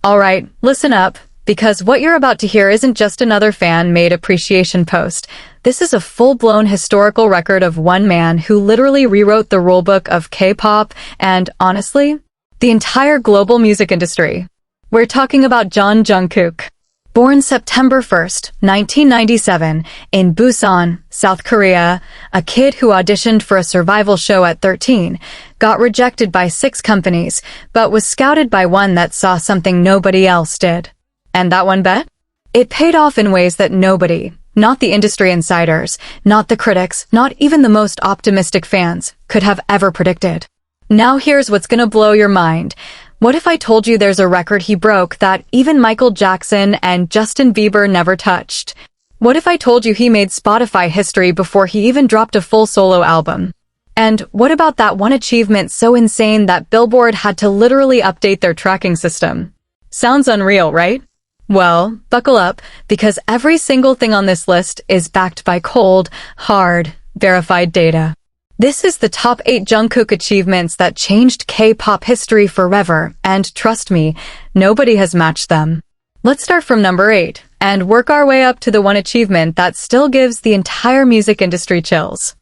Alright, listen up, because what you're about to hear isn't just another fan-made appreciation post. This is a full-blown historical record of one man who literally rewrote the rulebook of K-pop and, honestly, the entire global music industry. We're talking about Jungkook. Born September 1st, 1997, in Busan, South Korea, a kid who auditioned for a survival show at 13, got rejected by 6 companies, but was scouted by one that saw something nobody else did. And that one bet? It paid off in ways that nobody, not the industry insiders, not the critics, not even the most optimistic fans, could have ever predicted. Now here's what's gonna blow your mind. What if I told you there's a record he broke that even Michael Jackson and Justin Bieber never touched? What if I told you he made Spotify history before he even dropped a full solo album? And what about that one achievement so insane that Billboard had to literally update their tracking system? Sounds unreal, right? Well, buckle up, because every single thing on this list is backed by cold, hard, verified data. This is the top 8 Jungkook achievements that changed K-pop history forever, and trust me, nobody has matched them. Let's start from number 8, and work our way up to the one achievement that still gives the entire music industry chills.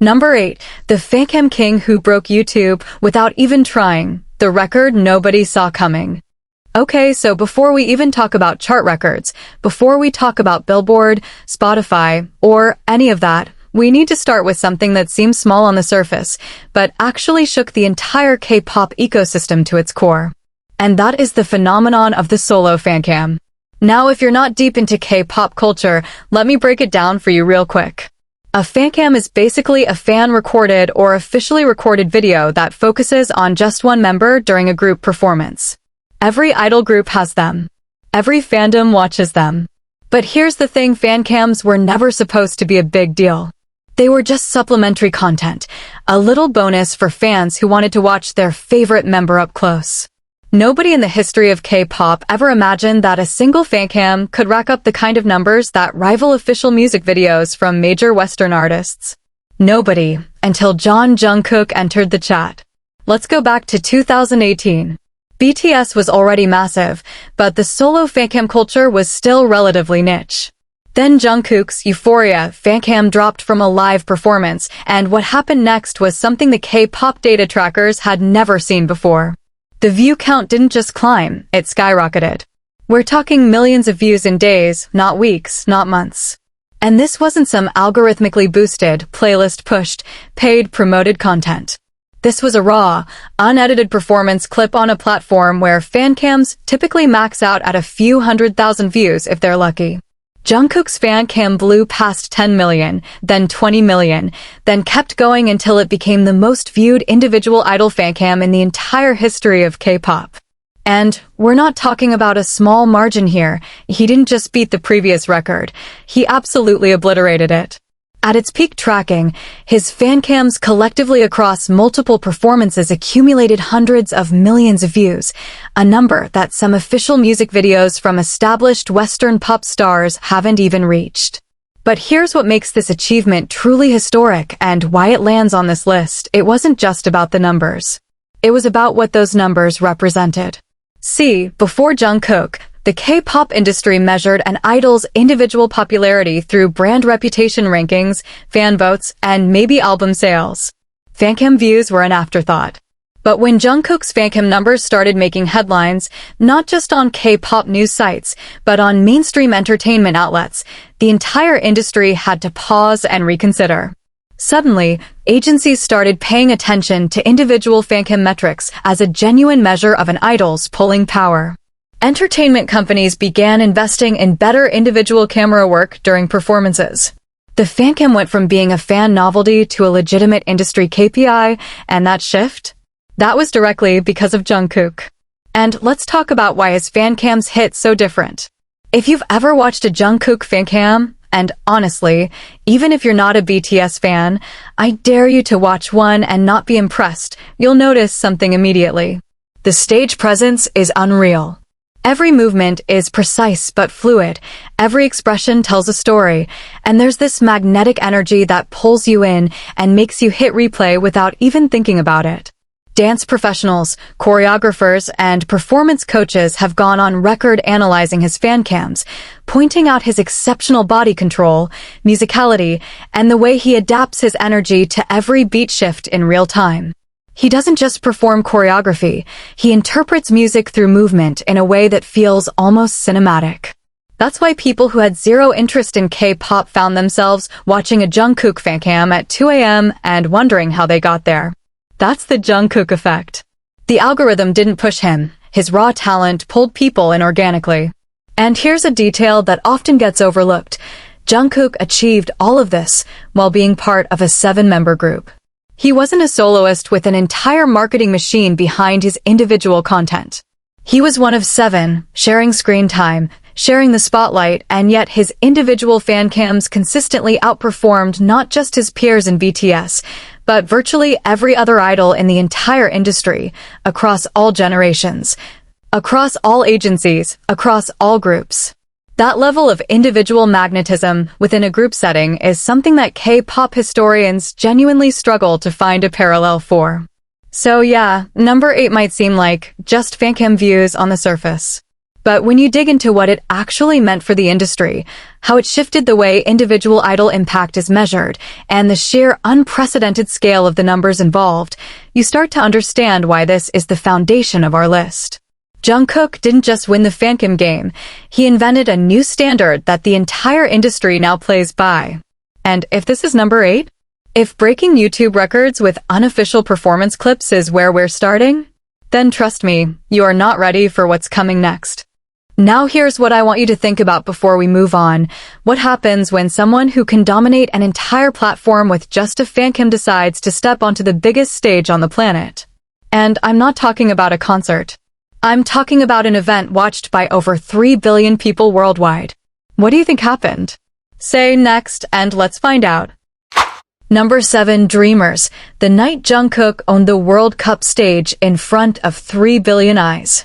Number 8, the Fancam King who broke YouTube without even trying, the record nobody saw coming. Okay, so before we even talk about chart records, before we talk about Billboard, Spotify, or any of that, we need to start with something that seems small on the surface, but actually shook the entire K-pop ecosystem to its core. And that is the phenomenon of the solo fancam. Now, if you're not deep into K-pop culture, let me break it down for you real quick. A fancam is basically a fan-recorded or officially recorded video that focuses on just one member during a group performance. Every idol group has them. Every fandom watches them. But here's the thing, fancams were never supposed to be a big deal. They were just supplementary content, a little bonus for fans who wanted to watch their favorite member up close. Nobody in the history of K-pop ever imagined that a single fancam could rack up the kind of numbers that rival official music videos from major Western artists. Nobody, until Jungkook entered the chat. Let's go back to 2018. BTS was already massive, but the solo fancam culture was still relatively niche. Then Jungkook's Euphoria fancam dropped from a live performance, and what happened next was something the K-pop data trackers had never seen before. The view count didn't just climb, it skyrocketed. We're talking millions of views in days, not weeks, not months. And this wasn't some algorithmically boosted, playlist-pushed, paid promoted content. This was a raw, unedited performance clip on a platform where fancams typically max out at a few 100,000 views if they're lucky. Jungkook's fancam blew past 10 million, then 20 million, then kept going until it became the most viewed individual idol fancam in the entire history of K-pop. And we're not talking about a small margin here. He didn't just beat the previous record. He absolutely obliterated it. At its peak tracking, his fancams collectively across multiple performances accumulated hundreds of millions of views, a number that some official music videos from established Western pop stars haven't even reached. But here's what makes this achievement truly historic and why it lands on this list. It wasn't just about the numbers. It was about what those numbers represented. See, before Jungkook, the K-pop industry measured an idol's individual popularity through brand reputation rankings, fan votes, and maybe album sales. Fancam views were an afterthought. But when Jungkook's fancam numbers started making headlines, not just on K-pop news sites, but on mainstream entertainment outlets, the entire industry had to pause and reconsider. Suddenly, agencies started paying attention to individual fancam metrics as a genuine measure of an idol's pulling power. Entertainment companies began investing in better individual camera work during performances. The fancam went from being a fan novelty to a legitimate industry KPI, and that shift? That was directly because of Jungkook. And let's talk about why his fancams hit so different. If you've ever watched a Jungkook fancam, and honestly, even if you're not a BTS fan, I dare you to watch one and not be impressed. You'll notice something immediately. The stage presence is unreal. Every movement is precise but fluid, every expression tells a story, and there's this magnetic energy that pulls you in and makes you hit replay without even thinking about it. Dance professionals, choreographers, and performance coaches have gone on record analyzing his fan cams, pointing out his exceptional body control, musicality, and the way he adapts his energy to every beat shift in real time. He doesn't just perform choreography, he interprets music through movement in a way that feels almost cinematic. That's why people who had zero interest in K-pop found themselves watching a Jungkook fan cam at 2 a.m. and wondering how they got there. That's the Jungkook effect. The algorithm didn't push him. His raw talent pulled people in organically. And here's a detail that often gets overlooked. Jungkook achieved all of this while being part of a 7-member group. He wasn't a soloist with an entire marketing machine behind his individual content. He was one of 7, sharing screen time, sharing the spotlight, and yet his individual fan cams consistently outperformed not just his peers in BTS, but virtually every other idol in the entire industry, across all generations, across all agencies, across all groups. That level of individual magnetism within a group setting is something that K-pop historians genuinely struggle to find a parallel for. So yeah, number 8 might seem like just fancam views on the surface. But when you dig into what it actually meant for the industry, how it shifted the way individual idol impact is measured, and the sheer unprecedented scale of the numbers involved, you start to understand why this is the foundation of our list. Jungkook didn't just win the fancam game, he invented a new standard that the entire industry now plays by. And if this is number 8? If breaking YouTube records with unofficial performance clips is where we're starting, then trust me, you are not ready for what's coming next. Now here's what I want you to think about before we move on. What happens when someone who can dominate an entire platform with just a fancam decides to step onto the biggest stage on the planet? And I'm not talking about a concert. I'm talking about an event watched by over 3 billion people worldwide. What do you think happened? Say next and let's find out. Number 7, Dreamers. The night Jungkook owned the World Cup stage in front of 3 billion eyes.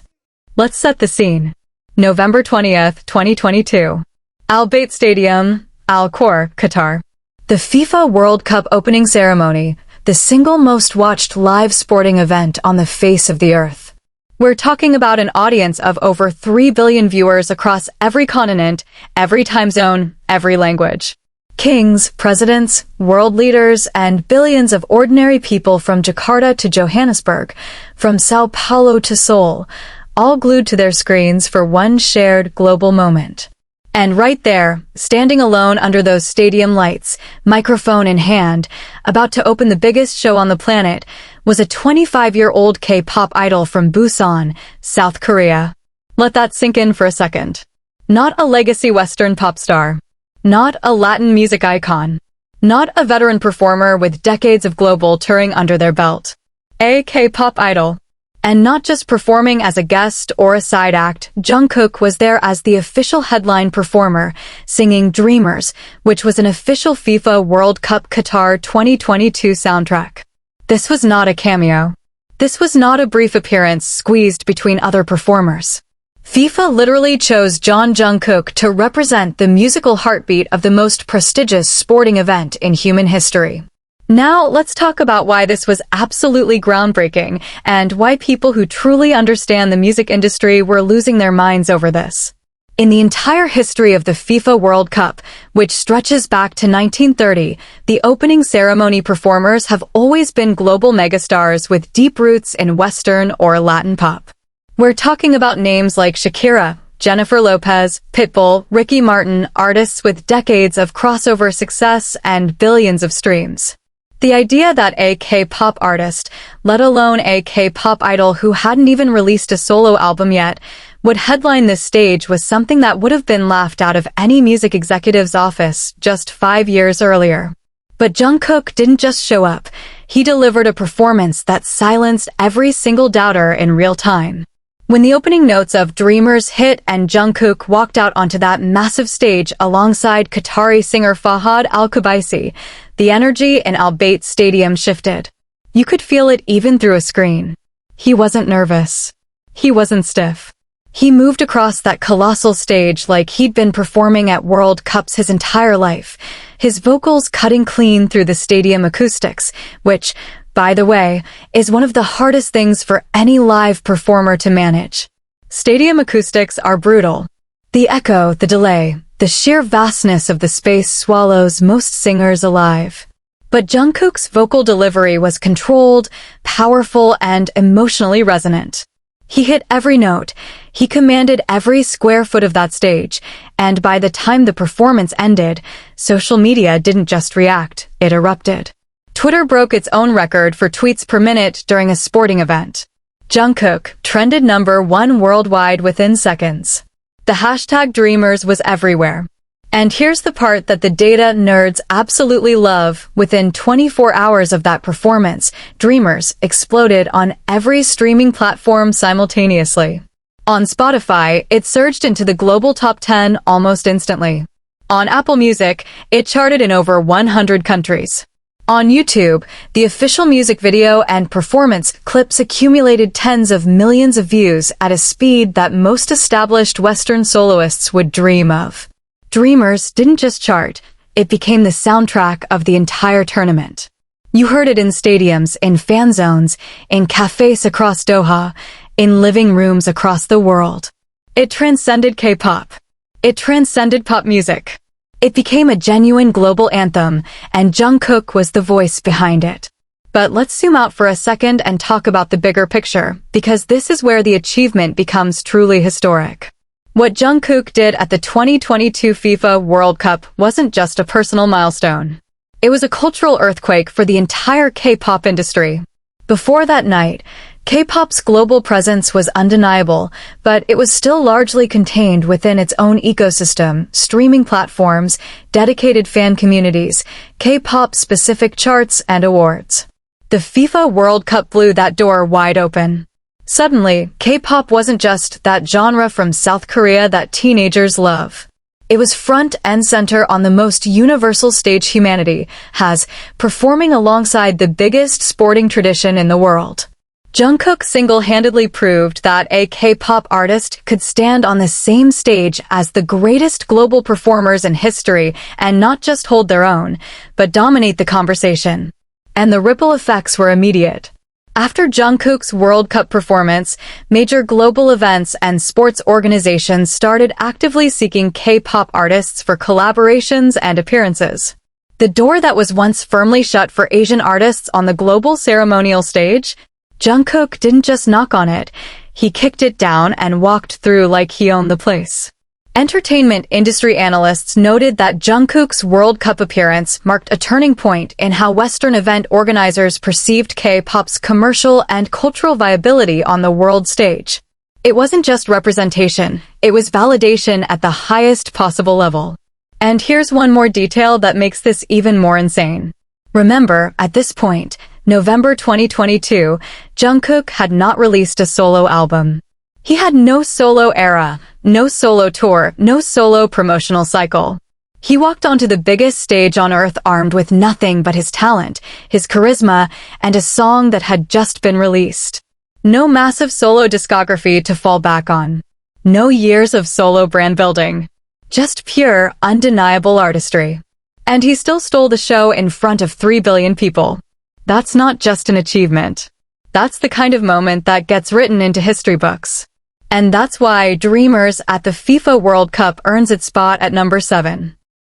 Let's set the scene. November 20th, 2022. Al Bayt Stadium, Al Khor, Qatar. The FIFA World Cup opening ceremony, the single most watched live sporting event on the face of the earth. We're talking about an audience of over 3 billion viewers across every continent, every time zone, every language. Kings, presidents, world leaders, and billions of ordinary people from Jakarta to Johannesburg, from Sao Paulo to Seoul, all glued to their screens for one shared global moment. And right there, standing alone under those stadium lights, microphone in hand, about to open the biggest show on the planet, was a 25-year-old K-pop idol from Busan, South Korea. Let that sink in for a second. Not a legacy Western pop star. Not a Latin music icon. Not a veteran performer with decades of global touring under their belt. A K-pop idol. And not just performing as a guest or a side act, Jungkook was there as the official headline performer, singing Dreamers, which was an official FIFA World Cup Qatar 2022 soundtrack. This was not a cameo. This was not a brief appearance squeezed between other performers. FIFA literally chose Jungkook to represent the musical heartbeat of the most prestigious sporting event in human history. Now, let's talk about why this was absolutely groundbreaking and why people who truly understand the music industry were losing their minds over this. In the entire history of the FIFA World Cup, which stretches back to 1930, the opening ceremony performers have always been global megastars with deep roots in Western or Latin pop. We're talking about names like Shakira, Jennifer Lopez, Pitbull, Ricky Martin, artists with decades of crossover success and billions of streams. The idea that a K-pop artist, let alone a K-pop idol who hadn't even released a solo album yet, would headline this stage was something that would have been laughed out of any music executive's office just 5 years earlier. But Jungkook didn't just show up, he delivered a performance that silenced every single doubter in real time. When the opening notes of Dreamers hit and Jungkook walked out onto that massive stage alongside Qatari singer Fahad Al-Kubaisi, the energy in Al Bayt Stadium shifted. You could feel it even through a screen. He wasn't nervous. He wasn't stiff. He moved across that colossal stage like he'd been performing at World Cups his entire life, his vocals cutting clean through the stadium acoustics, which, by the way, is one of the hardest things for any live performer to manage. Stadium acoustics are brutal. The echo, the delay, the sheer vastness of the space swallows most singers alive. But Jungkook's vocal delivery was controlled, powerful, and emotionally resonant. He hit every note, he commanded every square foot of that stage, and by the time the performance ended, social media didn't just react, it erupted. Twitter broke its own record for tweets per minute during a sporting event. Jungkook trended #1 worldwide within seconds. The hashtag Dreamers was everywhere. And here's the part that the data nerds absolutely love. Within 24 hours of that performance, Dreamers exploded on every streaming platform simultaneously. On Spotify, it surged into the global top 10 almost instantly. On Apple Music, it charted in over 100 countries. On YouTube, the official music video and performance clips accumulated tens of millions of views at a speed that most established Western soloists would dream of. Dreamers didn't just chart, it became the soundtrack of the entire tournament. You heard it in stadiums, in fan zones, in cafes across Doha, in living rooms across the world. It transcended K-pop. It transcended pop music. It became a genuine global anthem, and Jungkook was the voice behind it. But let's zoom out for a second and talk about the bigger picture, because this is where the achievement becomes truly historic. What Jungkook did at the 2022 FIFA World Cup wasn't just a personal milestone. It was a cultural earthquake for the entire K-pop industry. Before that night, K-pop's global presence was undeniable, but it was still largely contained within its own ecosystem, streaming platforms, dedicated fan communities, K-pop-specific charts, and awards. The FIFA World Cup blew that door wide open. Suddenly, K-pop wasn't just that genre from South Korea that teenagers love. It was front and center on the most universal stage humanity has, performing alongside the biggest sporting tradition in the world. Jungkook single-handedly proved that a K-pop artist could stand on the same stage as the greatest global performers in history and not just hold their own, but dominate the conversation. And the ripple effects were immediate. After Jungkook's World Cup performance, major global events and sports organizations started actively seeking K-pop artists for collaborations and appearances. The door that was once firmly shut for Asian artists on the global ceremonial stage, Jungkook didn't just knock on it, he kicked it down and walked through like he owned the place. Entertainment industry analysts noted that Jungkook's World Cup appearance marked a turning point in how Western event organizers perceived K-pop's commercial and cultural viability on the world stage. It wasn't just representation, it was validation at the highest possible level. And here's one more detail that makes this even more insane. Remember, at this point, November 2022, Jungkook had not released a solo album. He had no solo era, no solo tour, no solo promotional cycle. He walked onto the biggest stage on earth armed with nothing but his talent, his charisma, and a song that had just been released. No massive solo discography to fall back on. No years of solo brand building. Just pure, undeniable artistry. And he still stole the show in front of 3 billion people. That's not just an achievement. That's the kind of moment that gets written into history books. And that's why Dreamers at the FIFA World Cup earns its spot at #7.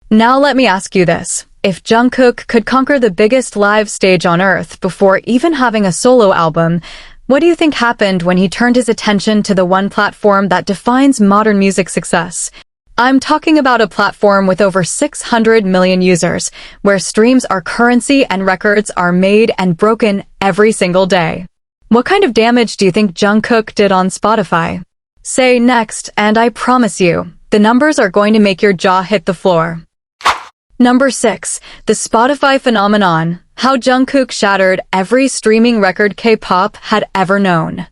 Now let me ask you this. If Jungkook could conquer the biggest live stage on earth before even having a solo album, what do you think happened when he turned his attention to the one platform that defines modern music success? I'm talking about a platform with over 600 million users, where streams are currency and records are made and broken every single day. What kind of damage do you think Jungkook did on Spotify? Say next, and I promise you, the numbers are going to make your jaw hit the floor. #6. The Spotify phenomenon. How Jungkook shattered every streaming record K-pop had ever known.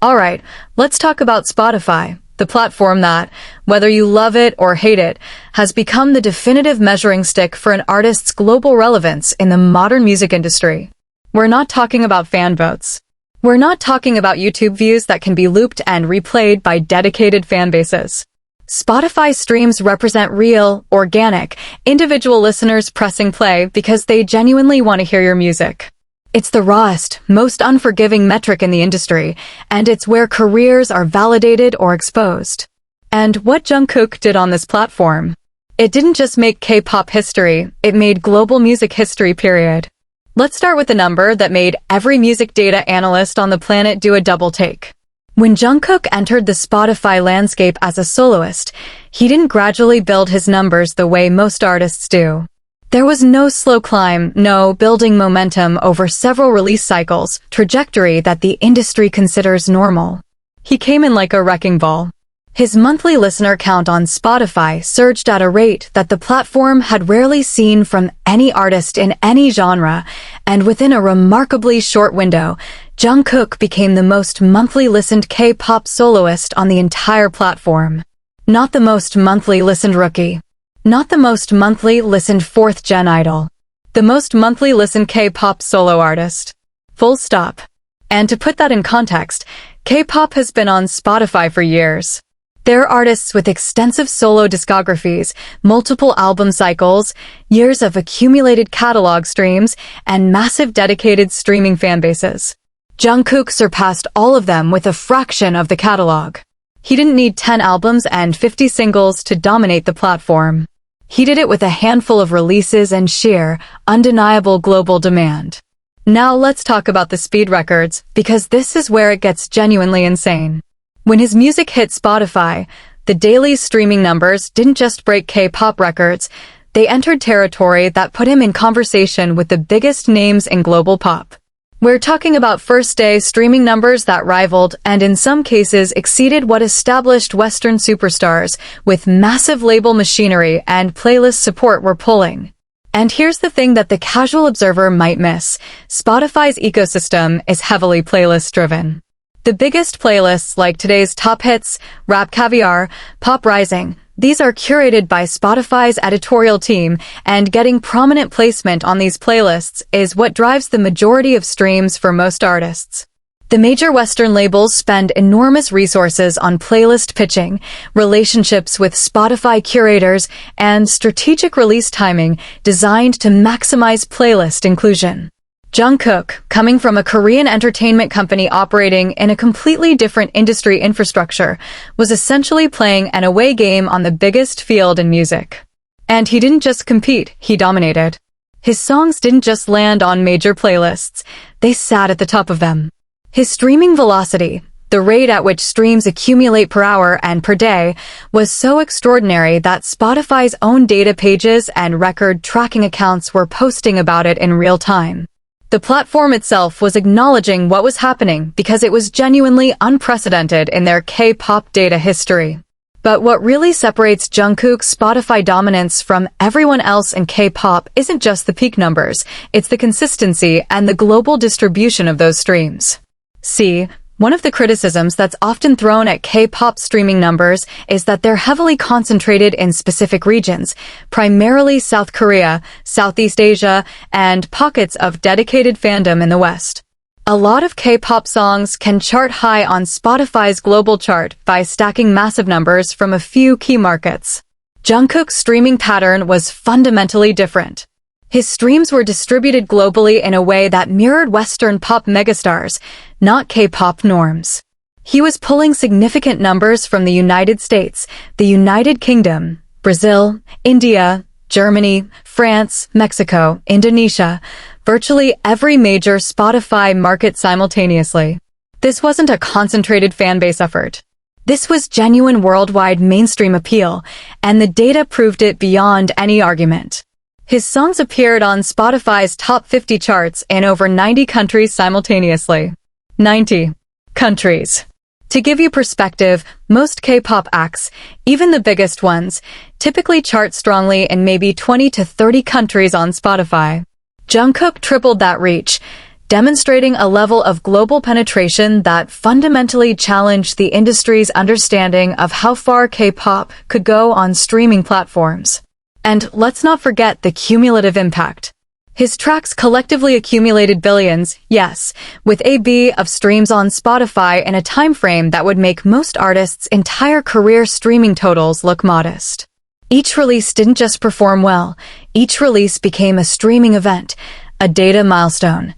Alright, let's talk about Spotify. The platform that, whether you love it or hate it, has become the definitive measuring stick for an artist's global relevance in the modern music industry. We're not talking about fan votes. We're not talking about YouTube views that can be looped and replayed by dedicated fan bases. Spotify streams represent real, organic, individual listeners pressing play because they genuinely want to hear your music. It's the rawest, most unforgiving metric in the industry, and it's where careers are validated or exposed. And what Jungkook did on this platform? It didn't just make K-pop history, it made global music history, period. Let's start with a number that made every music data analyst on the planet do a double take. When Jungkook entered the Spotify landscape as a soloist, he didn't gradually build his numbers the way most artists do. There was no slow climb, no building momentum over several release cycles, trajectory that the industry considers normal. He came in like a wrecking ball. His monthly listener count on Spotify surged at a rate that the platform had rarely seen from any artist in any genre, and within a remarkably short window, Jungkook became the most monthly listened K-pop soloist on the entire platform. Not the most monthly listened rookie. Not the most monthly listened fourth-gen idol. The most monthly listened K-pop solo artist. Full stop. And to put that in context, K-pop has been on Spotify for years. They're artists with extensive solo discographies, multiple album cycles, years of accumulated catalog streams, and massive dedicated streaming fanbases. Jungkook surpassed all of them with a fraction of the catalog. He didn't need 10 albums and 50 singles to dominate the platform. He did it with a handful of releases and sheer, undeniable global demand. Now let's talk about the speed records, because this is where it gets genuinely insane. When his music hit Spotify, the daily streaming numbers didn't just break K-pop records, they entered territory that put him in conversation with the biggest names in global pop. We're talking about first-day streaming numbers that rivaled and in some cases exceeded what established Western superstars with massive label machinery and playlist support were pulling. And here's the thing that the casual observer might miss. Spotify's ecosystem is heavily playlist-driven. The biggest playlists like today's Top Hits, Rap Caviar, Pop Rising, these are curated by Spotify's editorial team, and getting prominent placement on these playlists is what drives the majority of streams for most artists. The major Western labels spend enormous resources on playlist pitching, relationships with Spotify curators, and strategic release timing designed to maximize playlist inclusion. Jungkook, coming from a Korean entertainment company operating in a completely different industry infrastructure, was essentially playing an away game on the biggest field in music. And he didn't just compete, he dominated. His songs didn't just land on major playlists, they sat at the top of them. His streaming velocity, the rate at which streams accumulate per hour and per day, was so extraordinary that Spotify's own data pages and record tracking accounts were posting about it in real time. The platform itself was acknowledging what was happening because it was genuinely unprecedented in their K-pop data history. But what really separates Jungkook's Spotify dominance from everyone else in K-pop isn't just the peak numbers, it's the consistency and the global distribution of those streams. See, one of the criticisms that's often thrown at K-pop streaming numbers is that they're heavily concentrated in specific regions, primarily South Korea, Southeast Asia, and pockets of dedicated fandom in the West. A lot of K-pop songs can chart high on Spotify's global chart by stacking massive numbers from a few key markets. Jungkook's streaming pattern was fundamentally different. His streams were distributed globally in a way that mirrored Western pop megastars, not K-pop norms. He was pulling significant numbers from the United States, the United Kingdom, Brazil, India, Germany, France, Mexico, Indonesia, virtually every major Spotify market simultaneously. This wasn't a concentrated fanbase effort. This was genuine worldwide mainstream appeal, and the data proved it beyond any argument. His songs appeared on Spotify's top 50 charts in over 90 countries simultaneously. 90 countries. To give you perspective, most K-pop acts, even the biggest ones, typically chart strongly in maybe 20 to 30 countries on Spotify. Jungkook tripled that reach, demonstrating a level of global penetration that fundamentally challenged the industry's understanding of how far K-pop could go on streaming platforms. And let's not forget the cumulative impact. His tracks collectively accumulated billions, yes, with a of streams on Spotify in a time frame that would make most artists' entire career streaming totals look modest. Each release didn't just perform well, each release became a streaming event, a data milestone,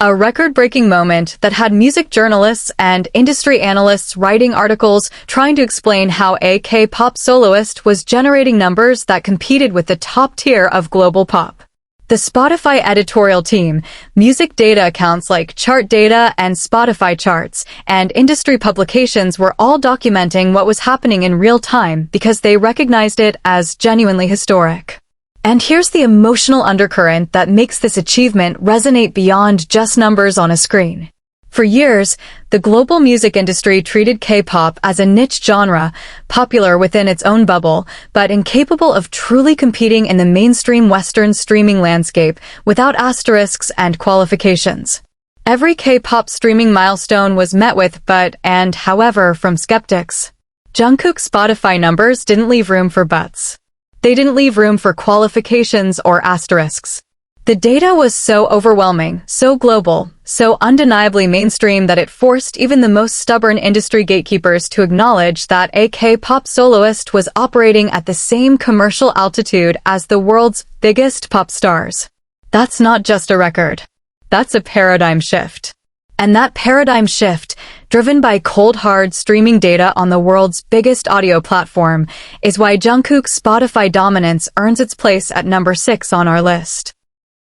A record-breaking moment that had music journalists and industry analysts writing articles trying to explain how a K-pop soloist was generating numbers that competed with the top tier of global pop. The Spotify editorial team, music data accounts like Chart Data and Spotify Charts, and industry publications were all documenting what was happening in real time because they recognized it as genuinely historic. And here's the emotional undercurrent that makes this achievement resonate beyond just numbers on a screen. For years, the global music industry treated K-pop as a niche genre, popular within its own bubble, but incapable of truly competing in the mainstream Western streaming landscape without asterisks and qualifications. Every K-pop streaming milestone was met with but and however from skeptics. Jungkook's Spotify numbers didn't leave room for buts. They didn't leave room for qualifications or asterisks. The data was so overwhelming, so global, so undeniably mainstream that it forced even the most stubborn industry gatekeepers to acknowledge that a K-pop soloist was operating at the same commercial altitude as the world's biggest pop stars. That's not just a record. That's a paradigm shift. And that paradigm shift, driven by cold hard streaming data on the world's biggest audio platform, is why Jungkook's Spotify dominance earns its place at number 6 on our list.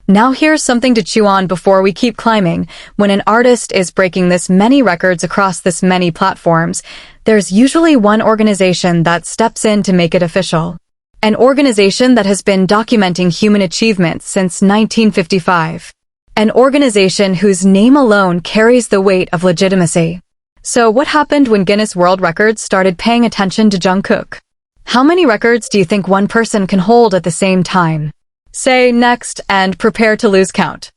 Now here's something to chew on before we keep climbing. When an artist is breaking this many records across this many platforms, there's usually one organization that steps in to make it official. An organization that has been documenting human achievements since 1955. An organization whose name alone carries the weight of legitimacy. So what happened when Guinness World Records started paying attention to Jungkook? How many records do you think one person can hold at the same time? Say next and prepare to lose count.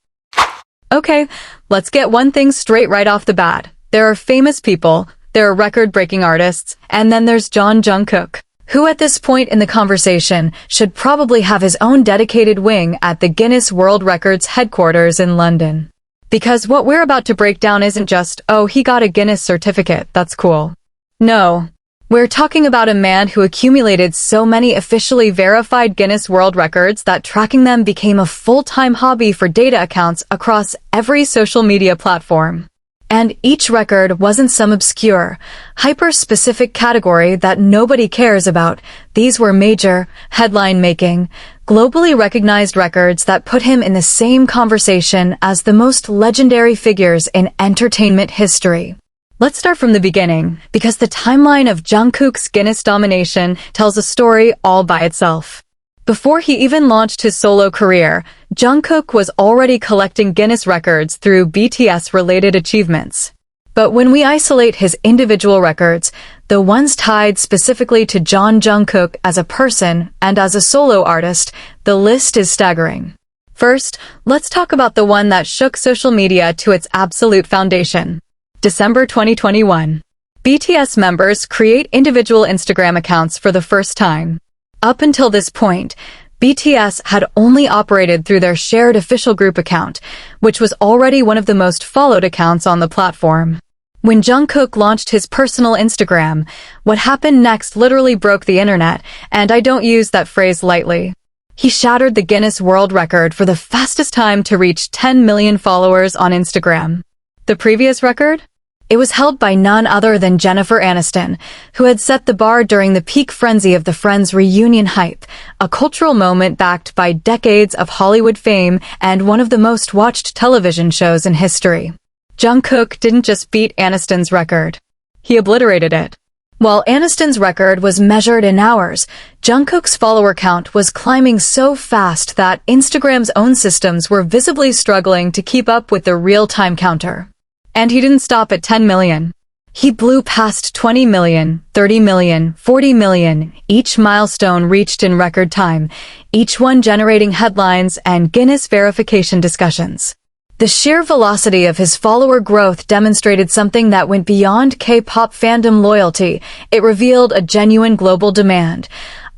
Okay, let's get one thing straight right off the bat. There are famous people, there are record-breaking artists, and then there's Jungkook, who at this point in the conversation should probably have his own dedicated wing at the Guinness World Records headquarters in London. Because what we're about to break down isn't just, oh, he got a Guinness certificate, that's cool. No. We're talking about a man who accumulated so many officially verified Guinness World Records that tracking them became a full-time hobby for data accounts across every social media platform. And each record wasn't some obscure, hyper-specific category that nobody cares about. These were major, headline-making, globally recognized records that put him in the same conversation as the most legendary figures in entertainment history. Let's start from the beginning, because the timeline of Jungkook's Guinness domination tells a story all by itself. Before he even launched his solo career, Jungkook was already collecting Guinness records through BTS-related achievements. But when we isolate his individual records, the ones tied specifically to Jungkook as a person and as a solo artist, the list is staggering. First, let's talk about the one that shook social media to its absolute foundation. December 2021. BTS members create individual Instagram accounts for the first time. Up until this point, BTS had only operated through their shared official group account, which was already one of the most followed accounts on the platform. When Jungkook launched his personal Instagram, what happened next literally broke the internet, and I don't use that phrase lightly. He shattered the Guinness World Record for the fastest time to reach 10 million followers on Instagram. The previous record? It was held by none other than Jennifer Aniston, who had set the bar during the peak frenzy of the Friends reunion hype, a cultural moment backed by decades of Hollywood fame and one of the most watched television shows in history. Jungkook didn't just beat Aniston's record. He obliterated it. While Aniston's record was measured in hours, Jungkook's follower count was climbing so fast that Instagram's own systems were visibly struggling to keep up with the real-time counter. And he didn't stop at 10 million. He blew past 20 million, 30 million, 40 million, each milestone reached in record time, each one generating headlines and Guinness verification discussions. The sheer velocity of his follower growth demonstrated something that went beyond K-pop fandom loyalty. It revealed a genuine global demand,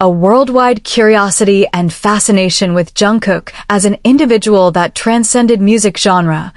a worldwide curiosity and fascination with Jungkook as an individual that transcended music genre,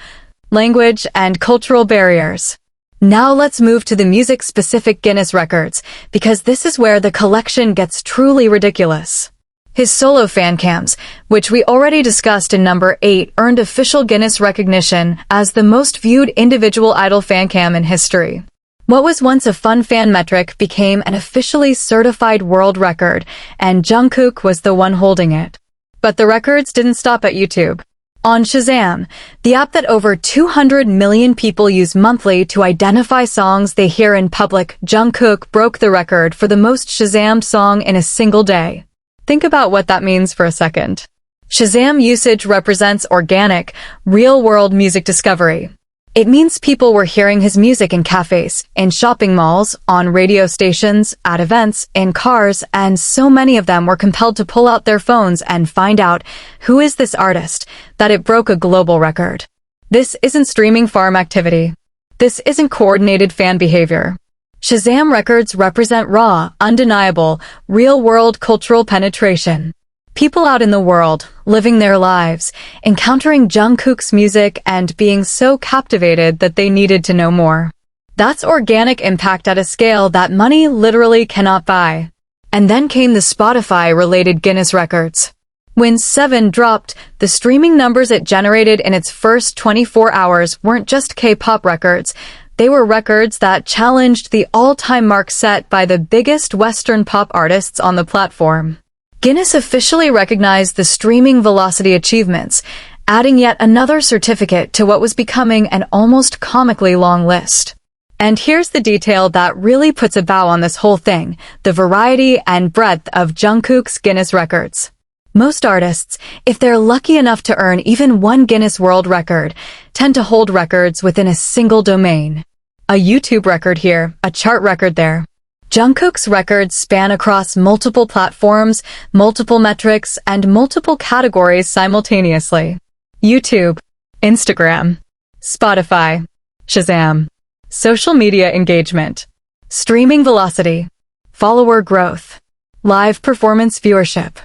language, and cultural barriers. Now let's move to the music-specific Guinness records, because this is where the collection gets truly ridiculous. His solo Fancams, which we already discussed in number 8, earned official Guinness recognition as the most viewed individual idol fancam in history. What was once a fun fan metric became an officially certified world record, and Jungkook was the one holding it. But the records didn't stop at YouTube. On Shazam, the app that over 200 million people use monthly to identify songs they hear in public, Jungkook broke the record for the most Shazammed song in a single day. Think about what that means for a second. Shazam usage represents organic, real-world music discovery. It means people were hearing his music in cafes, in shopping malls, on radio stations, at events, in cars, and so many of them were compelled to pull out their phones and find out who is this artist, that it broke a global record. This isn't streaming farm activity. This isn't coordinated fan behavior. Shazam records represent raw, undeniable, real-world cultural penetration. People out in the world, living their lives, encountering Jungkook's music and being so captivated that they needed to know more. That's organic impact at a scale that money literally cannot buy. And then came the Spotify-related Guinness records. When 7 dropped, the streaming numbers it generated in its first 24 hours weren't just K-pop records. They were records that challenged the all-time mark set by the biggest Western pop artists on the platform. Guinness officially recognized the streaming velocity achievements, adding yet another certificate to what was becoming an almost comically long list. And here's the detail that really puts a bow on this whole thing, the variety and breadth of Jungkook's Guinness records. Most artists, if they're lucky enough to earn even one Guinness World Record, tend to hold records within a single domain. A YouTube record here, a chart record there. Jungkook's records span across multiple platforms, multiple metrics, and multiple categories simultaneously. YouTube, Instagram, Spotify, Shazam, social media engagement, streaming velocity, follower growth, live performance viewership.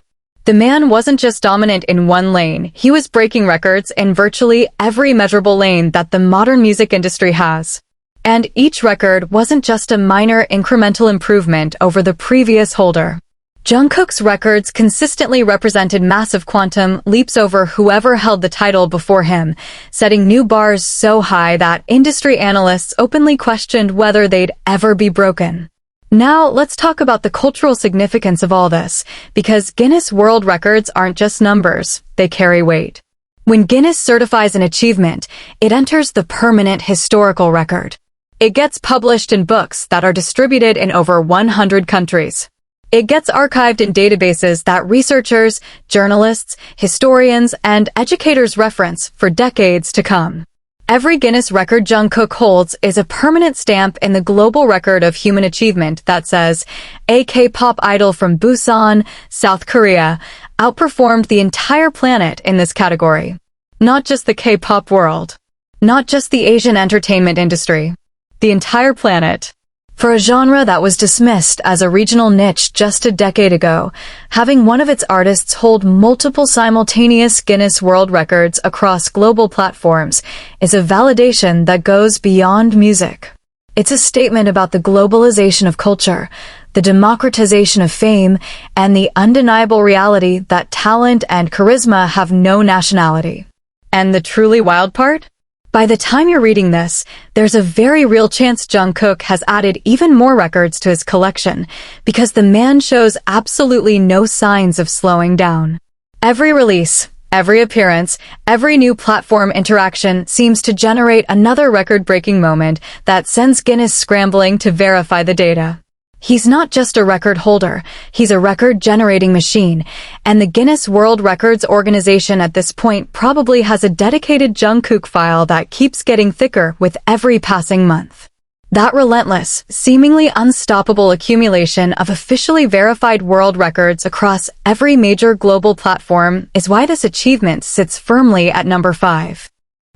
The man wasn't just dominant in one lane, he was breaking records in virtually every measurable lane that the modern music industry has. And each record wasn't just a minor incremental improvement over the previous holder. Jungkook's records consistently represented massive quantum leaps over whoever held the title before him, setting new bars so high that industry analysts openly questioned whether they'd ever be broken. Now, let's talk about the cultural significance of all this, because Guinness World Records aren't just numbers, they carry weight. When Guinness certifies an achievement, it enters the permanent historical record. It gets published in books that are distributed in over 100 countries. It gets archived in databases that researchers, journalists, historians, and educators reference for decades to come. Every Guinness record Jungkook holds is a permanent stamp in the global record of human achievement that says, a K-pop idol from Busan, South Korea, outperformed the entire planet in this category. Not just the K-pop world. Not just the Asian entertainment industry. The entire planet. For a genre that was dismissed as a regional niche just a decade ago, having one of its artists hold multiple simultaneous Guinness World Records across global platforms is a validation that goes beyond music. It's a statement about the globalization of culture, the democratization of fame, and the undeniable reality that talent and charisma have no nationality. And the truly wild part? By the time you're reading this, there's a very real chance Jungkook has added even more records to his collection, because the man shows absolutely no signs of slowing down. Every release, every appearance, every new platform interaction seems to generate another record-breaking moment that sends Guinness scrambling to verify the data. He's not just a record holder, he's a record-generating machine, and the Guinness World Records organization at this point probably has a dedicated Jungkook file that keeps getting thicker with every passing month. That relentless, seemingly unstoppable accumulation of officially verified world records across every major global platform is why this achievement sits firmly at number 5.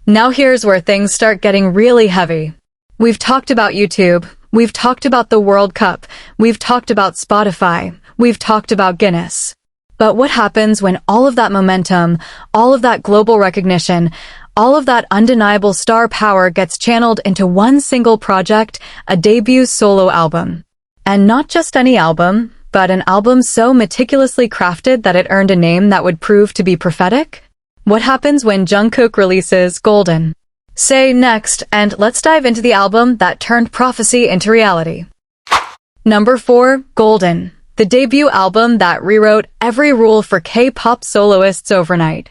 Now here's where things start getting really heavy. We've talked about YouTube. We've talked about the World Cup, we've talked about Spotify, we've talked about Guinness. But what happens when all of that momentum, all of that global recognition, all of that undeniable star power gets channeled into one single project, a debut solo album? And not just any album, but an album so meticulously crafted that it earned a name that would prove to be prophetic? What happens when Jungkook releases Golden? Say next, and let's dive into the album that turned prophecy into reality. Number 4, Golden, the debut album that rewrote every rule for K-pop soloists overnight.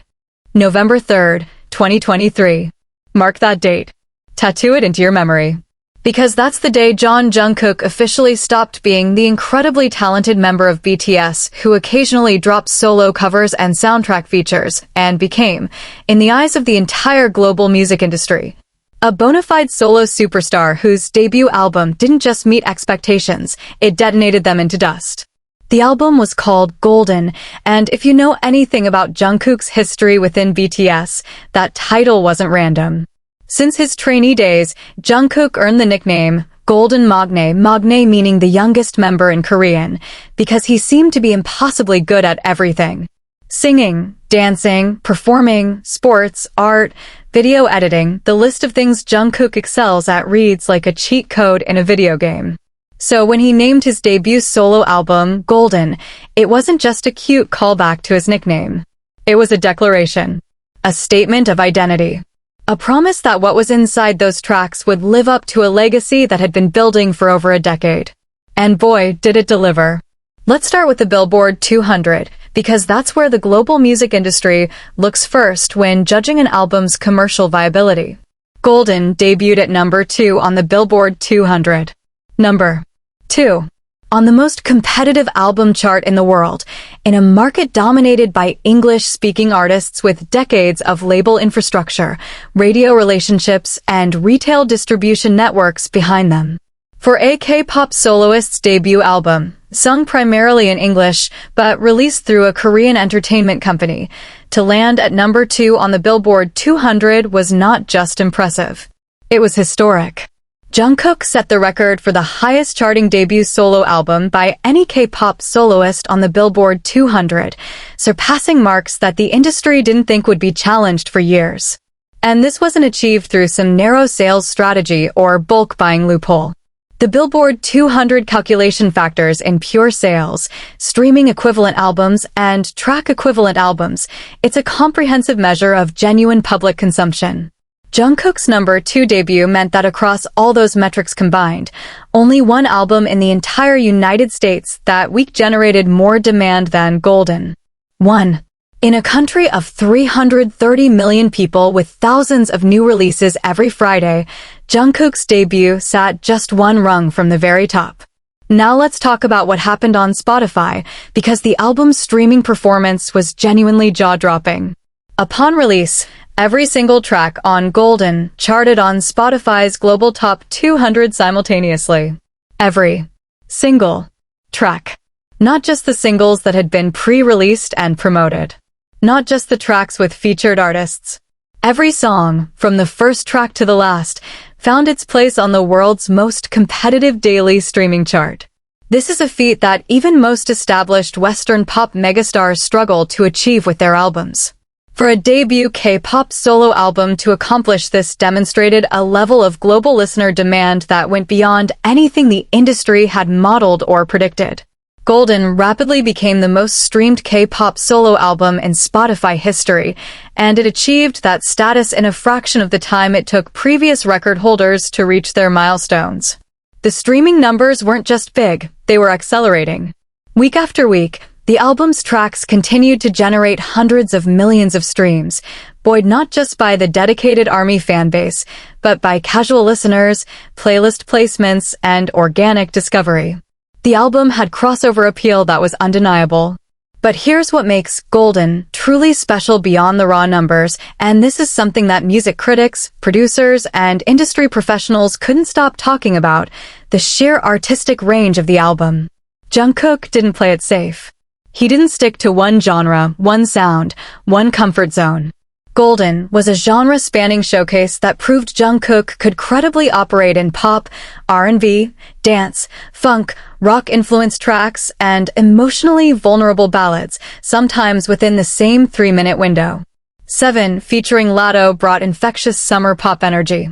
November 3rd, 2023. Mark that date. Tattoo it into your memory. Because that's the day Jungkook officially stopped being the incredibly talented member of BTS who occasionally dropped solo covers and soundtrack features, and became, in the eyes of the entire global music industry, a bona fide solo superstar whose debut album didn't just meet expectations, it detonated them into dust. The album was called Golden, and if you know anything about Jungkook's history within BTS, that title wasn't random. Since his trainee days, Jungkook earned the nickname Golden Magne meaning the youngest member in Korean, because he seemed to be impossibly good at everything. Singing, dancing, performing, sports, art, video editing, the list of things Jungkook excels at reads like a cheat code in a video game. So when he named his debut solo album Golden, it wasn't just a cute callback to his nickname. It was a declaration, a statement of identity. A promise that what was inside those tracks would live up to a legacy that had been building for over a decade. And boy, did it deliver. Let's start with the Billboard 200, because that's where the global music industry looks first when judging an album's commercial viability. Golden debuted at number 2 on the Billboard 200. Number 2. On the most competitive album chart in the world, in a market dominated by English-speaking artists with decades of label infrastructure, radio relationships, and retail distribution networks behind them. For a K-pop soloist's debut album, sung primarily in English but released through a Korean entertainment company, to land at number 2 on the Billboard 200 was not just impressive. It was historic. Jungkook set the record for the highest charting debut solo album by any K-pop soloist on the Billboard 200, surpassing marks that the industry didn't think would be challenged for years. And this wasn't achieved through some narrow sales strategy or bulk buying loophole. The Billboard 200 calculation factors in pure sales, streaming equivalent albums, and track equivalent albums. It's a comprehensive measure of genuine public consumption. Jungkook's number 2 debut meant that across all those metrics combined, only one album in the entire United States that week generated more demand than Golden. 1. In a country of 330 million people with thousands of new releases every Friday, Jungkook's debut sat just one rung from the very top. Now let's talk about what happened on Spotify, because the album's streaming performance was genuinely jaw-dropping. Upon release, every single track on Golden charted on Spotify's global top 200 simultaneously. Every single track. Not just the singles that had been pre-released and promoted. Not just the tracks with featured artists. Every song, from the first track to the last, found its place on the world's most competitive daily streaming chart. This is a feat that even most established Western pop megastars struggle to achieve with their albums. For a debut K-pop solo album to accomplish this demonstrated a level of global listener demand that went beyond anything the industry had modeled or predicted. Golden rapidly became the most streamed K-pop solo album in Spotify history, and it achieved that status in a fraction of the time it took previous record holders to reach their milestones. The streaming numbers weren't just big, they were accelerating. Week after week, the album's tracks continued to generate hundreds of millions of streams, buoyed not just by the dedicated ARMY fanbase, but by casual listeners, playlist placements, and organic discovery. The album had crossover appeal that was undeniable. But here's what makes Golden truly special beyond the raw numbers, and this is something that music critics, producers, and industry professionals couldn't stop talking about: the sheer artistic range of the album. Jungkook didn't play it safe. He didn't stick to one genre, one sound, one comfort zone. Golden was a genre-spanning showcase that proved Jungkook could credibly operate in pop, R&B, dance, funk, rock-influenced tracks, and emotionally vulnerable ballads, sometimes within the same 3-minute window. 7. Featuring Latto brought infectious summer pop energy.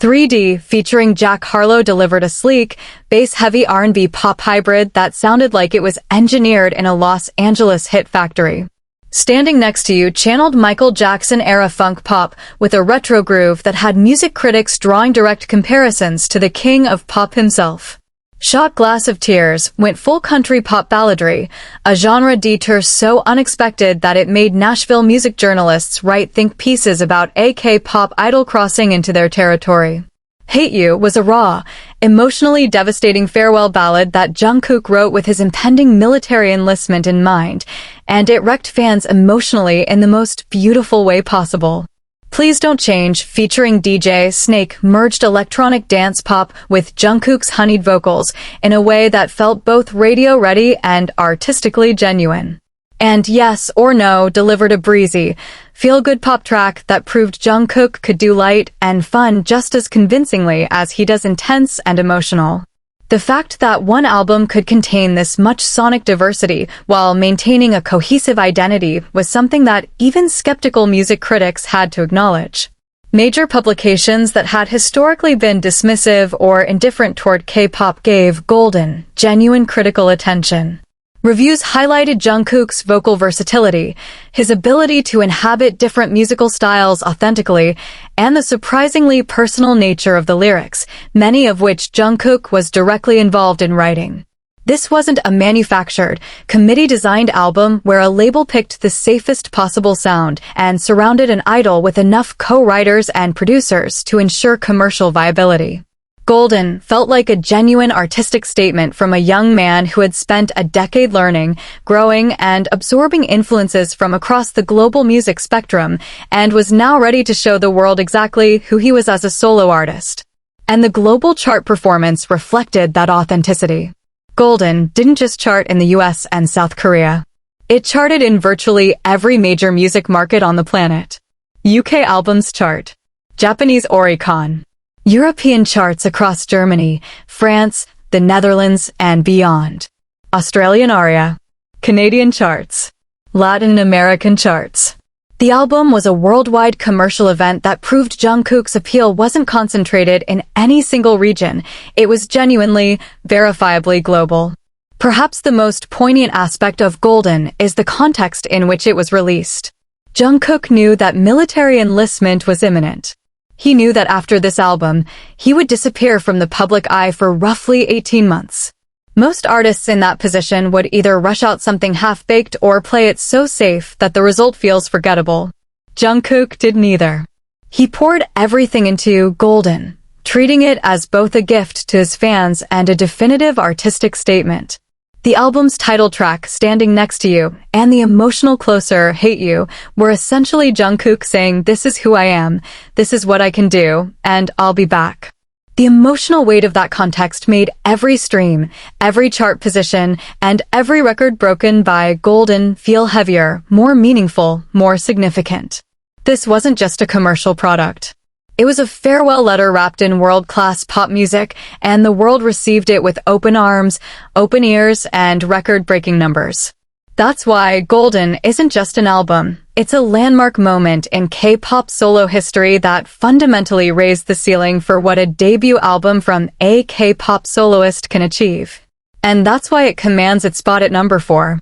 3D featuring Jack Harlow delivered a sleek, bass-heavy R&B pop hybrid that sounded like it was engineered in a Los Angeles hit factory. Standing Next to You channeled Michael Jackson-era funk pop with a retro groove that had music critics drawing direct comparisons to the king of pop himself. Shot Glass of Tears went full country pop balladry, a genre detour so unexpected that it made Nashville music journalists write think pieces about a K-pop idol crossing into their territory. Hate You was a raw, emotionally devastating farewell ballad that Jungkook wrote with his impending military enlistment in mind, and it wrecked fans emotionally in the most beautiful way possible. Please Don't Change, featuring DJ Snake, merged electronic dance pop with Jungkook's honeyed vocals in a way that felt both radio-ready and artistically genuine. And Yes or No delivered a breezy, feel-good pop track that proved Jungkook could do light and fun just as convincingly as he does intense and emotional. The fact that one album could contain this much sonic diversity while maintaining a cohesive identity was something that even skeptical music critics had to acknowledge. Major publications that had historically been dismissive or indifferent toward K-pop gave Golden genuine critical attention. Reviews highlighted Jungkook's vocal versatility, his ability to inhabit different musical styles authentically, and the surprisingly personal nature of the lyrics, many of which Jungkook was directly involved in writing. This wasn't a manufactured, committee-designed album where a label picked the safest possible sound and surrounded an idol with enough co-writers and producers to ensure commercial viability. Golden felt like a genuine artistic statement from a young man who had spent a decade learning, growing, and absorbing influences from across the global music spectrum, and was now ready to show the world exactly who he was as a solo artist. And the global chart performance reflected that authenticity. Golden didn't just chart in the US and South Korea. It charted in virtually every major music market on the planet. UK Albums Chart, Japanese Oricon, European charts across Germany, France, the Netherlands, and beyond. Australian ARIA, Canadian charts, Latin American charts. The album was a worldwide commercial event that proved Jungkook's appeal wasn't concentrated in any single region. It was genuinely, verifiably global. Perhaps the most poignant aspect of Golden is the context in which it was released. Jungkook knew that military enlistment was imminent. He knew that after this album, he would disappear from the public eye for roughly 18 months. Most artists in that position would either rush out something half-baked or play it so safe that the result feels forgettable. Jungkook did neither. He poured everything into Golden, treating it as both a gift to his fans and a definitive artistic statement. The album's title track, Standing Next to You, and the emotional closer, Hate You, were essentially Jungkook saying, "This is who I am, this is what I can do, and I'll be back." The emotional weight of that context made every stream, every chart position, and every record broken by Golden feel heavier, more meaningful, more significant. This wasn't just a commercial product. It was a farewell letter wrapped in world-class pop music, and the world received it with open arms, open ears, and record-breaking numbers. That's why Golden isn't just an album. It's a landmark moment in K-pop solo history that fundamentally raised the ceiling for what a debut album from a K-pop soloist can achieve. And that's why it commands its spot at number 4.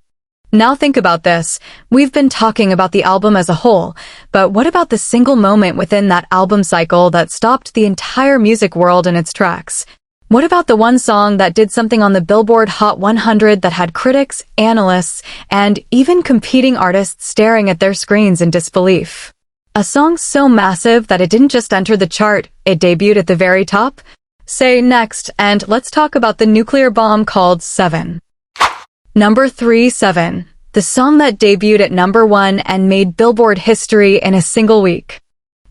Now think about this. We've been talking about the album as a whole, but what about the single moment within that album cycle that stopped the entire music world in its tracks? What about the one song that did something on the Billboard Hot 100 that had critics, analysts, and even competing artists staring at their screens in disbelief? A song so massive that it didn't just enter the chart, it debuted at the very top? Say next, and let's talk about the nuclear bomb called 7. Number 3, 7. The song that debuted at number 1 and made Billboard history in a single week.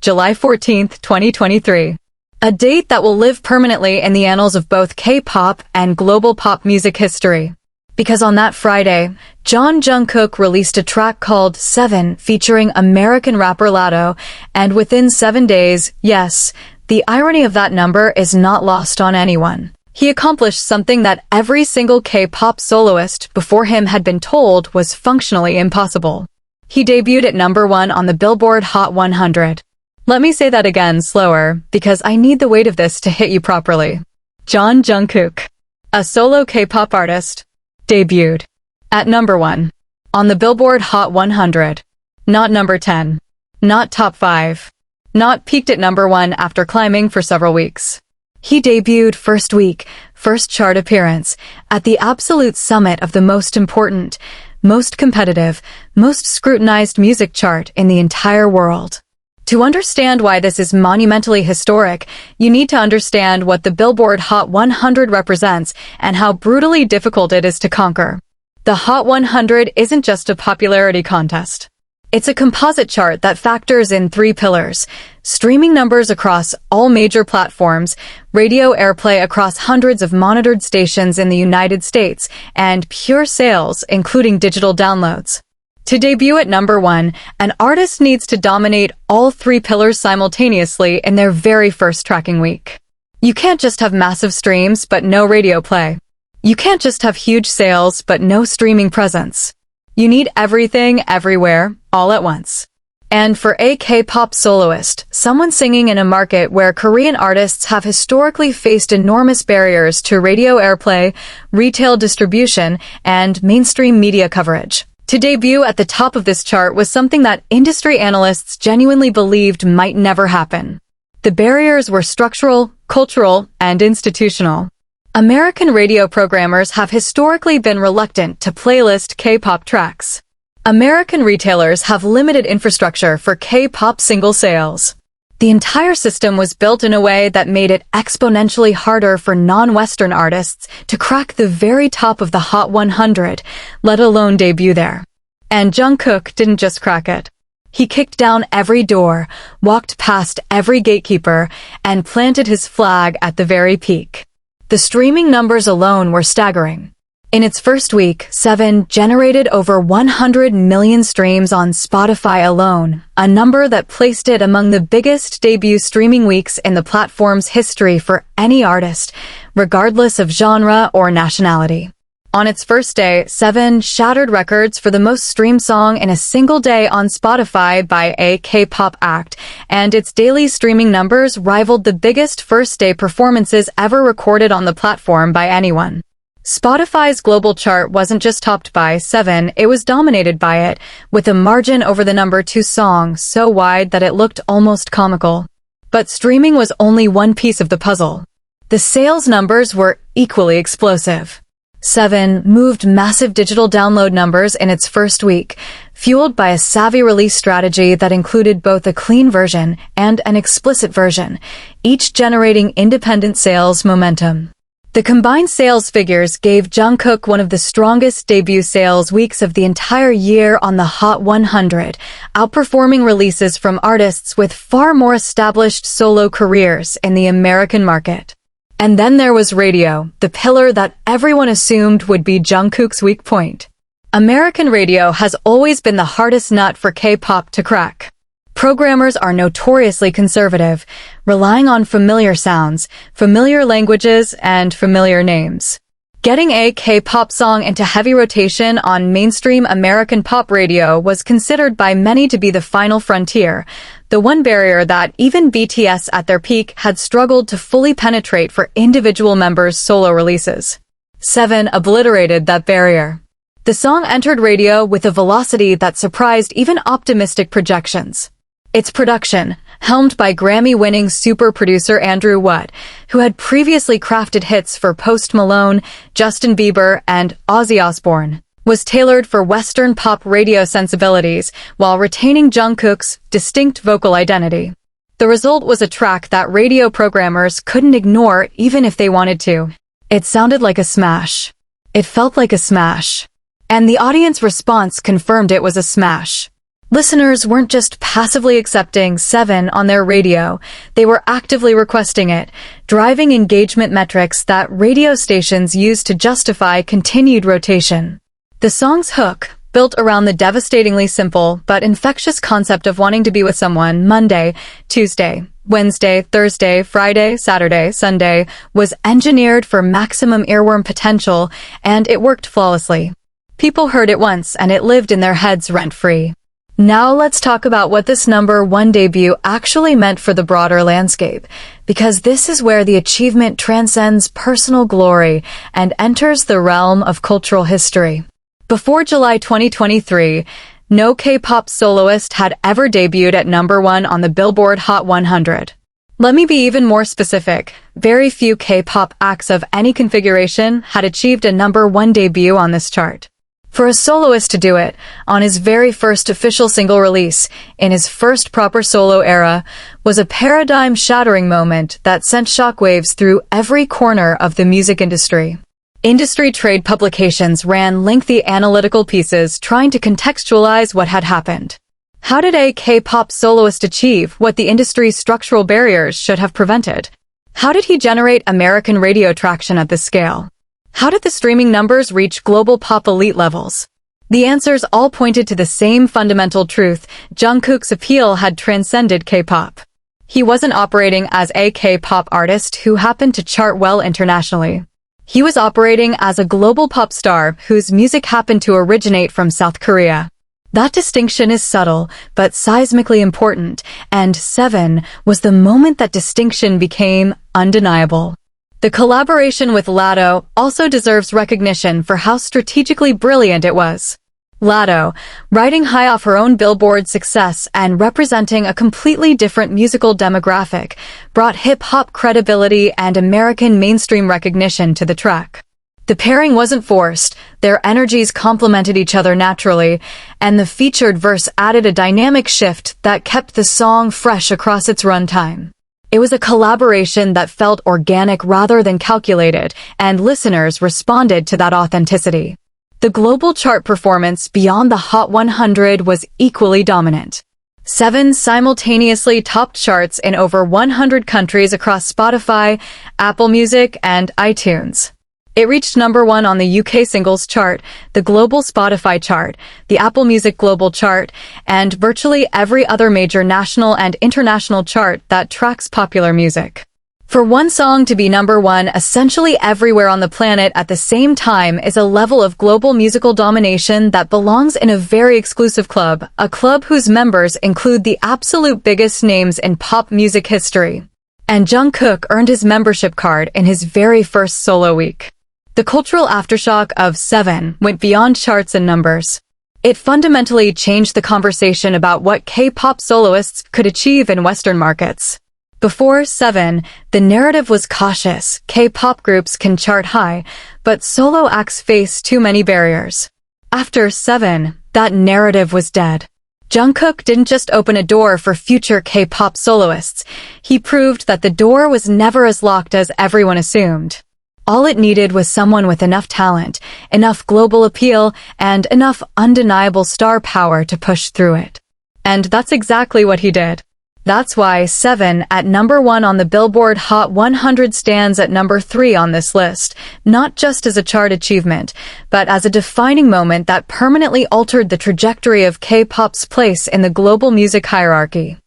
July 14th, 2023. A date that will live permanently in the annals of both K-pop and global pop music history. Because on that Friday, Jungkook released a track called 7 featuring American rapper Latto, and within 7 days, yes, the irony of that number is not lost on anyone. He accomplished something that every single K-pop soloist before him had been told was functionally impossible. He debuted at number 1 on the Billboard Hot 100. Let me say that again slower, because I need the weight of this to hit you properly. Jungkook, a solo K-pop artist, debuted at number 1 on the Billboard Hot 100. Not number 10. Not top 5. Not peaked at number 1 after climbing for several weeks. He debuted first week, first chart appearance, at the absolute summit of the most important, most competitive, most scrutinized music chart in the entire world. To understand why this is monumentally historic, you need to understand what the Billboard Hot 100 represents and how brutally difficult it is to conquer. The Hot 100 isn't just a popularity contest. It's a composite chart that factors in 3 pillars: streaming numbers across all major platforms, radio airplay across hundreds of monitored stations in the United States, and pure sales, including digital downloads. To debut at number 1, an artist needs to dominate all 3 pillars simultaneously in their very first tracking week. You can't just have massive streams but no radio play. You can't just have huge sales but no streaming presence. You need everything, everywhere, all at once. And for a K-pop soloist, someone singing in a market where Korean artists have historically faced enormous barriers to radio airplay, retail distribution, and mainstream media coverage, to debut at the top of this chart was something that industry analysts genuinely believed might never happen. The barriers were structural, cultural, and institutional. American radio programmers have historically been reluctant to playlist K-pop tracks. American retailers have limited infrastructure for K-pop single sales. The entire system was built in a way that made it exponentially harder for non-Western artists to crack the very top of the Hot 100, let alone debut there. And Jungkook didn't just crack it. He kicked down every door, walked past every gatekeeper, and planted his flag at the very peak. The streaming numbers alone were staggering. In its first week, 7 generated over 100 million streams on Spotify alone, a number that placed it among the biggest debut streaming weeks in the platform's history for any artist, regardless of genre or nationality. On its first day, 7 shattered records for the most streamed song in a single day on Spotify by a K-pop act, and its daily streaming numbers rivaled the biggest first-day performances ever recorded on the platform by anyone. Spotify's global chart wasn't just topped by 7, it was dominated by it, with a margin over the number 2 song so wide that it looked almost comical. But streaming was only one piece of the puzzle. The sales numbers were equally explosive. 7 moved massive digital download numbers in its first week, fueled by a savvy release strategy that included both a clean version and an explicit version, each generating independent sales momentum. The combined sales figures gave Jungkook one of the strongest debut sales weeks of the entire year on the Hot 100, outperforming releases from artists with far more established solo careers in the American market. And then there was radio, the pillar that everyone assumed would be Jungkook's weak point. American radio has always been the hardest nut for K-pop to crack. Programmers are notoriously conservative, relying on familiar sounds, familiar languages, and familiar names. Getting a K-pop song into heavy rotation on mainstream American pop radio was considered by many to be the final frontier, the one barrier that even BTS at their peak had struggled to fully penetrate for individual members' solo releases. 7 obliterated that barrier. The song entered radio with a velocity that surprised even optimistic projections. Its production, helmed by Grammy-winning super producer Andrew Watt, who had previously crafted hits for Post Malone, Justin Bieber, and Ozzy Osbourne, was tailored for Western pop radio sensibilities while retaining Jungkook's distinct vocal identity. The result was a track that radio programmers couldn't ignore even if they wanted to. It sounded like a smash. It felt like a smash. And the audience response confirmed it was a smash. Listeners weren't just passively accepting 7 on their radio, they were actively requesting it, driving engagement metrics that radio stations used to justify continued rotation. The song's hook, built around the devastatingly simple but infectious concept of wanting to be with someone Monday, Tuesday, Wednesday, Thursday, Friday, Saturday, Sunday, was engineered for maximum earworm potential, and it worked flawlessly. People heard it once and it lived in their heads rent-free. Now let's talk about what this number one debut actually meant for the broader landscape, because this is where the achievement transcends personal glory and enters the realm of cultural history. Before July 2023, no K-pop soloist had ever debuted at number one on the Billboard Hot 100. Let me be even more specific. Very few K-pop acts of any configuration had achieved a number one debut on this chart. For a soloist to do it, on his very first official single release, in his first proper solo era, was a paradigm-shattering moment that sent shockwaves through every corner of the music industry. Industry trade publications ran lengthy analytical pieces trying to contextualize what had happened. How did a K-pop soloist achieve what the industry's structural barriers should have prevented? How did he generate American radio traction at this scale? How did the streaming numbers reach global pop elite levels? The answers all pointed to the same fundamental truth: Jungkook's appeal had transcended K-pop. He wasn't operating as a K-pop artist who happened to chart well internationally. He was operating as a global pop star whose music happened to originate from South Korea. That distinction is subtle, but seismically important, and 7 was the moment that distinction became undeniable. The collaboration with Latto also deserves recognition for how strategically brilliant it was. Latto, riding high off her own Billboard success and representing a completely different musical demographic, brought hip-hop credibility and American mainstream recognition to the track. The pairing wasn't forced, their energies complemented each other naturally, and the featured verse added a dynamic shift that kept the song fresh across its runtime. It was a collaboration that felt organic rather than calculated, and listeners responded to that authenticity. The global chart performance beyond the Hot 100 was equally dominant. 7 simultaneously topped charts in over 100 countries across Spotify, Apple Music, and iTunes. It reached number one on the UK singles chart, the global Spotify chart, the Apple Music global chart, and virtually every other major national and international chart that tracks popular music. For one song to be number one essentially everywhere on the planet at the same time is a level of global musical domination that belongs in a very exclusive club, a club whose members include the absolute biggest names in pop music history. And Jungkook earned his membership card in his very first solo week. The cultural aftershock of 7 went beyond charts and numbers. It fundamentally changed the conversation about what K-pop soloists could achieve in Western markets. Before 7, the narrative was cautious. K-pop groups can chart high, but solo acts face too many barriers. After 7, that narrative was dead. Jungkook didn't just open a door for future K-pop soloists. He proved that the door was never as locked as everyone assumed. All it needed was someone with enough talent, enough global appeal, and enough undeniable star power to push through it. And that's exactly what he did. That's why 7 at number one on the Billboard Hot 100 stands at number 3 on this list, not just as a chart achievement, but as a defining moment that permanently altered the trajectory of K-pop's place in the global music hierarchy.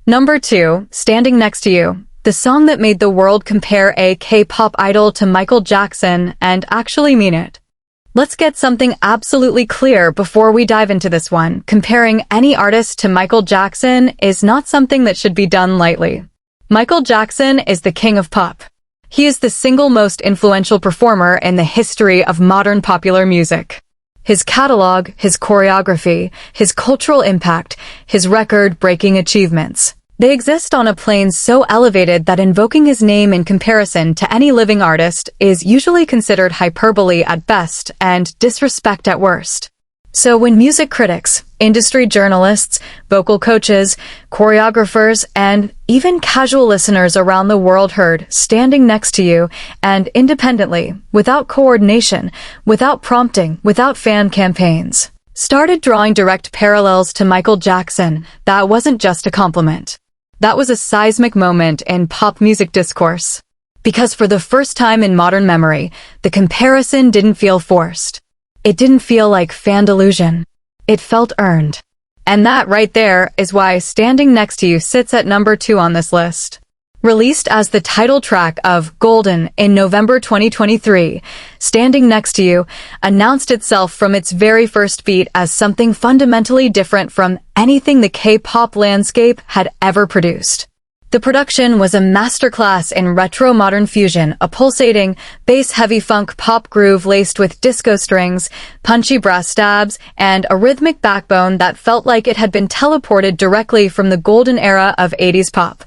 Number 2, Standing Next to You. The song that made the world compare a K-pop idol to Michael Jackson and actually mean it. Let's get something absolutely clear before we dive into this one. Comparing any artist to Michael Jackson is not something that should be done lightly. Michael Jackson is the king of pop. He is the single most influential performer in the history of modern popular music. His catalog, his choreography, his cultural impact, his record-breaking achievements. They exist on a plane so elevated that invoking his name in comparison to any living artist is usually considered hyperbole at best and disrespect at worst. So when music critics, industry journalists, vocal coaches, choreographers, and even casual listeners around the world heard Standing Next to You and independently, without coordination, without prompting, without fan campaigns, started drawing direct parallels to Michael Jackson, that wasn't just a compliment. That was a seismic moment in pop music discourse. Because for the first time in modern memory, the comparison didn't feel forced. It didn't feel like fan delusion. It felt earned. And that right there is why Standing Next to You sits at number 2 on this list. Released as the title track of Golden in November 2023, Standing Next to You announced itself from its very first beat as something fundamentally different from anything the K-pop landscape had ever produced. The production was a masterclass in retro-modern fusion, a pulsating, bass-heavy funk pop groove laced with disco strings, punchy brass stabs, and a rhythmic backbone that felt like it had been teleported directly from the golden era of 80s pop.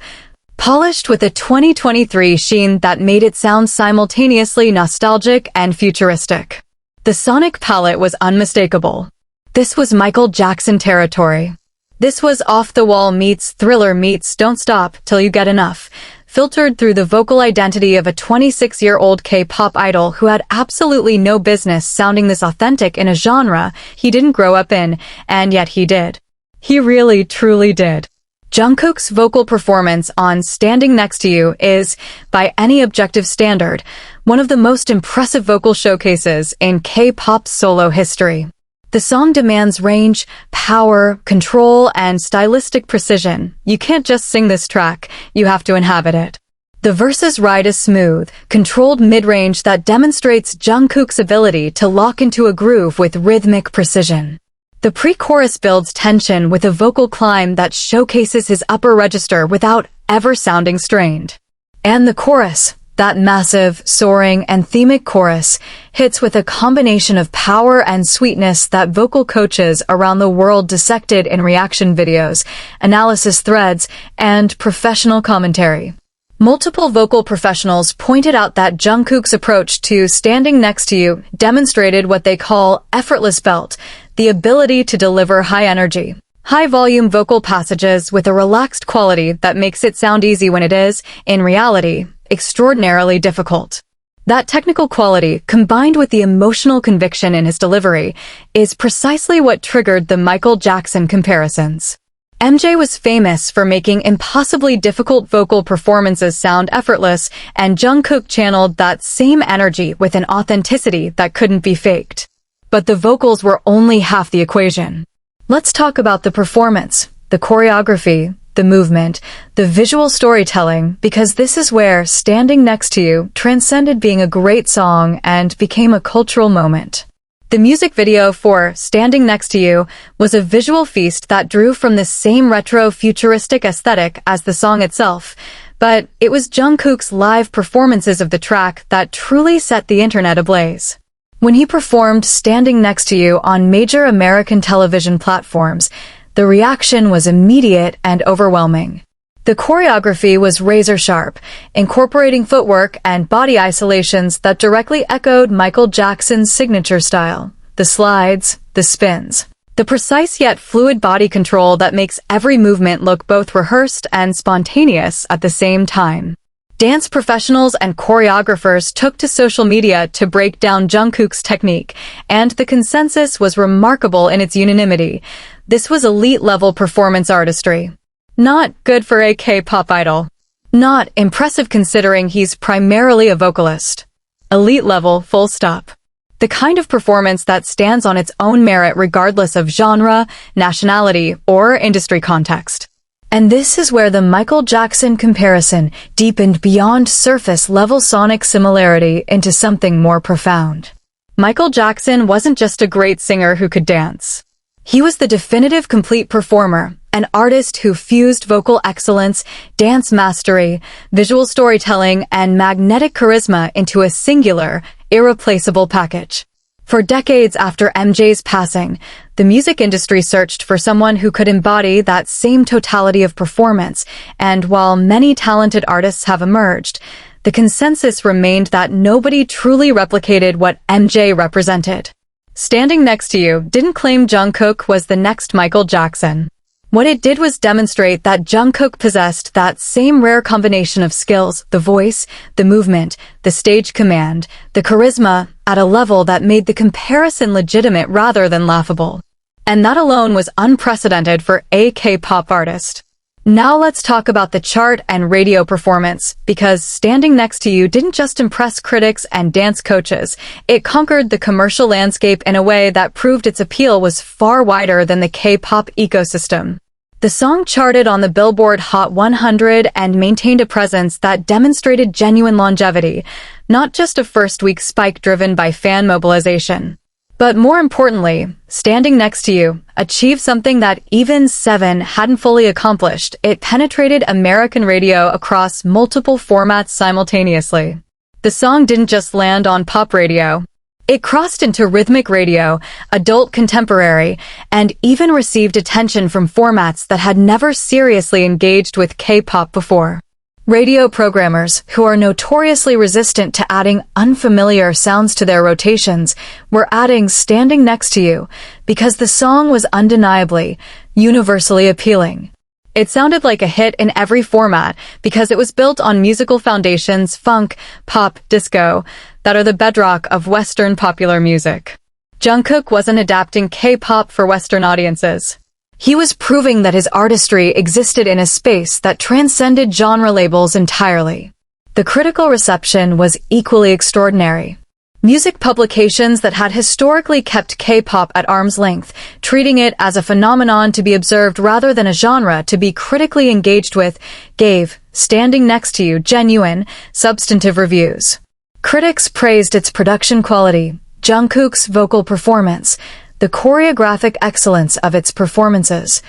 Polished with a 2023 sheen that made it sound simultaneously nostalgic and futuristic. The sonic palette was unmistakable. This was Michael Jackson territory. This was off-the-wall meets thriller meets Don't Stop Till You Get Enough, filtered through the vocal identity of a 26-year-old K-pop idol who had absolutely no business sounding this authentic in a genre he didn't grow up in, and yet he did. He really, truly did. Jungkook's vocal performance on Standing Next to You is, by any objective standard, one of the most impressive vocal showcases in K-pop solo history. The song demands range, power, control, and stylistic precision. You can't just sing this track, you have to inhabit it. The verses ride a smooth, controlled mid-range that demonstrates Jungkook's ability to lock into a groove with rhythmic precision. The pre-chorus builds tension with a vocal climb that showcases his upper register without ever sounding strained. And the chorus, that massive, soaring, and themic chorus, hits with a combination of power and sweetness that vocal coaches around the world dissected in reaction videos, analysis threads, and professional commentary. Multiple vocal professionals pointed out that Jungkook's approach to Standing Next to You demonstrated what they call effortless belt, the ability to deliver high-energy, high-volume vocal passages with a relaxed quality that makes it sound easy when it is, in reality, extraordinarily difficult. That technical quality, combined with the emotional conviction in his delivery, is precisely what triggered the Michael Jackson comparisons. MJ was famous for making impossibly difficult vocal performances sound effortless, and Jungkook channeled that same energy with an authenticity that couldn't be faked. But the vocals were only half the equation. Let's talk about the performance, the choreography, the movement, the visual storytelling, because this is where Standing Next to You transcended being a great song and became a cultural moment. The music video for Standing Next to You was a visual feast that drew from the same retro futuristic aesthetic as the song itself, but it was Jungkook's live performances of the track that truly set the internet ablaze. When he performed Standing Next to You on major American television platforms, the reaction was immediate and overwhelming. The choreography was razor-sharp, incorporating footwork and body isolations that directly echoed Michael Jackson's signature style. The slides, the spins. The precise yet fluid body control that makes every movement look both rehearsed and spontaneous at the same time. Dance professionals and choreographers took to social media to break down Jungkook's technique, and the consensus was remarkable in its unanimity. This was elite-level performance artistry. Not good for a K-pop idol. Not impressive considering he's primarily a vocalist. Elite level, full stop. The kind of performance that stands on its own merit regardless of genre, nationality, or industry context. And this is where the Michael Jackson comparison deepened beyond surface-level sonic similarity into something more profound. Michael Jackson wasn't just a great singer who could dance. He was the definitive complete performer, an artist who fused vocal excellence, dance mastery, visual storytelling, and magnetic charisma into a singular, irreplaceable package. For decades after MJ's passing, the music industry searched for someone who could embody that same totality of performance, and while many talented artists have emerged, the consensus remained that nobody truly replicated what MJ represented. Standing Next to You didn't claim Jungkook was the next Michael Jackson. What it did was demonstrate that Jungkook possessed that same rare combination of skills, the voice, the movement, the stage command, the charisma, at a level that made the comparison legitimate rather than laughable. And that alone was unprecedented for a K-pop artist. Now let's talk about the chart and radio performance, because Standing Next to You didn't just impress critics and dance coaches, it conquered the commercial landscape in a way that proved its appeal was far wider than the K-pop ecosystem. The song charted on the Billboard Hot 100 and maintained a presence that demonstrated genuine longevity, not just a first-week spike driven by fan mobilization. But more importantly, Standing Next to You achieved something that even Seven hadn't fully accomplished. It penetrated American radio across multiple formats simultaneously. The song didn't just land on pop radio. It crossed into rhythmic radio, adult contemporary, and even received attention from formats that had never seriously engaged with K-pop before. Radio programmers, who are notoriously resistant to adding unfamiliar sounds to their rotations, were adding Standing Next to You because the song was undeniably, universally appealing. It sounded like a hit in every format because it was built on musical foundations, funk, pop, disco, that are the bedrock of Western popular music. Jungkook wasn't adapting K-pop for Western audiences. He was proving that his artistry existed in a space that transcended genre labels entirely. The critical reception was equally extraordinary. Music publications that had historically kept K-pop at arm's length, treating it as a phenomenon to be observed rather than a genre to be critically engaged with, gave Standing Next to You genuine, substantive reviews. Critics praised its production quality, Jungkook's vocal performance, the choreographic excellence of its performances,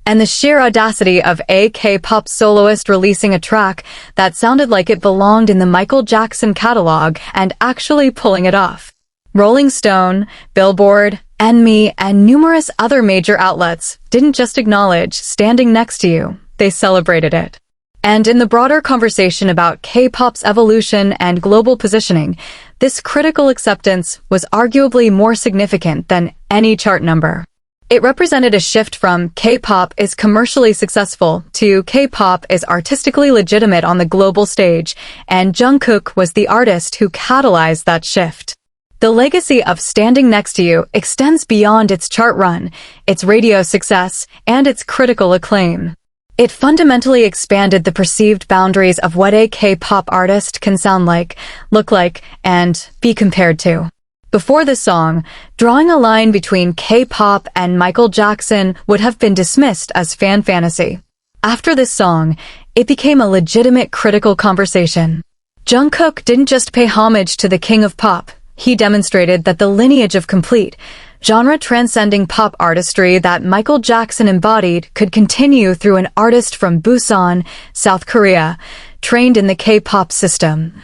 and the sheer audacity of a K-pop soloist releasing a track that sounded like it belonged in the Michael Jackson catalog and actually pulling it off. Rolling Stone, Billboard, NME, and numerous other major outlets didn't just acknowledge Standing Next to You, they celebrated it. And in the broader conversation about K-pop's evolution and global positioning, this critical acceptance was arguably more significant than any chart number. It represented a shift from K-pop is commercially successful to K-pop is artistically legitimate on the global stage, and Jungkook was the artist who catalyzed that shift. The legacy of Standing Next to You extends beyond its chart run, its radio success, and its critical acclaim. It fundamentally expanded the perceived boundaries of what a K-pop artist can sound like, look like, and be compared to. Before this song, drawing a line between K-pop and Michael Jackson would have been dismissed as fan fantasy. After this song, it became a legitimate critical conversation. Jungkook didn't just pay homage to the king of pop, he demonstrated that the lineage of complete, genre-transcending pop artistry that Michael Jackson embodied could continue through an artist from Busan, South Korea, trained in the K-pop system,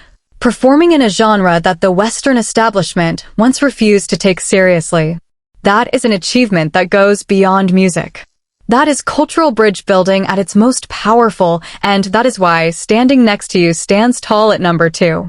performing in a genre that the Western establishment once refused to take seriously. That is an achievement that goes beyond music. That is cultural bridge building at its most powerful, and that is why Standing Next to You stands tall at number 2.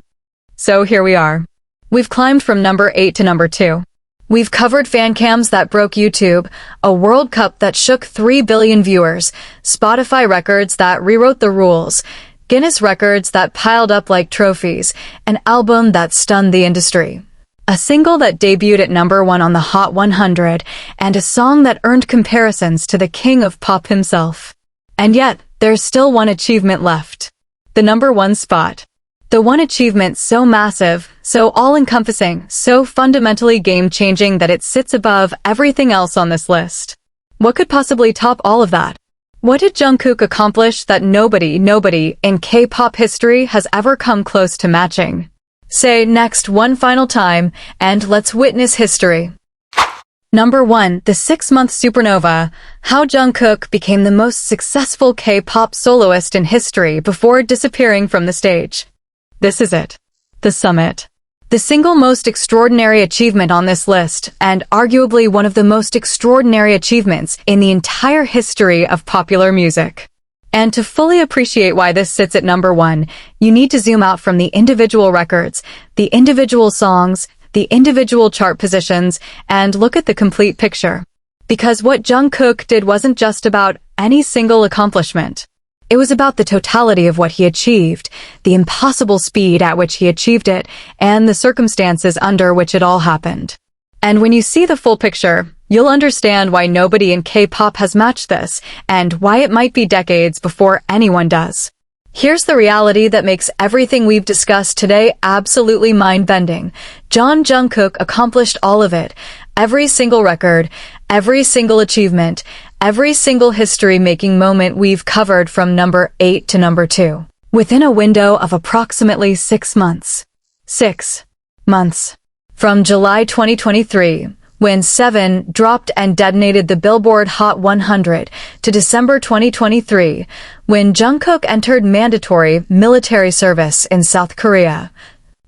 So here we are. We've climbed from number 8 to number 2. We've covered fancams that broke YouTube, a World Cup that shook 3 billion viewers, Spotify records that rewrote the rules, Guinness records that piled up like trophies, an album that stunned the industry, a single that debuted at number 1 on the Hot 100, and a song that earned comparisons to the king of pop himself. And yet, there's still one achievement left. The number 1 spot. The one achievement so massive, so all-encompassing, so fundamentally game-changing that it sits above everything else on this list. What could possibly top all of that? What did Jungkook accomplish that nobody in K-pop history has ever come close to matching? Say next one final time, and let's witness history. Number 1, the 6-month supernova, how Jungkook became the most successful K-pop soloist in history before disappearing from the stage. This is it. The summit. The single most extraordinary achievement on this list, and arguably one of the most extraordinary achievements in the entire history of popular music. And to fully appreciate why this sits at number 1, you need to zoom out from the individual records, the individual songs, the individual chart positions, and look at the complete picture. Because what Jungkook did wasn't just about any single accomplishment. It was about the totality of what he achieved, the impossible speed at which he achieved it, and the circumstances under which it all happened. And when you see the full picture, you'll understand why nobody in K-pop has matched this, and why it might be decades before anyone does. Here's the reality that makes everything we've discussed today absolutely mind-bending. Jungkook accomplished all of it. Every single record, every single achievement, every single history-making moment we've covered from number 8 to number 2, within a window of approximately 6 months. 6 months. From July 2023, when Seven dropped and detonated the Billboard Hot 100, to December 2023, when Jungkook entered mandatory military service in South Korea.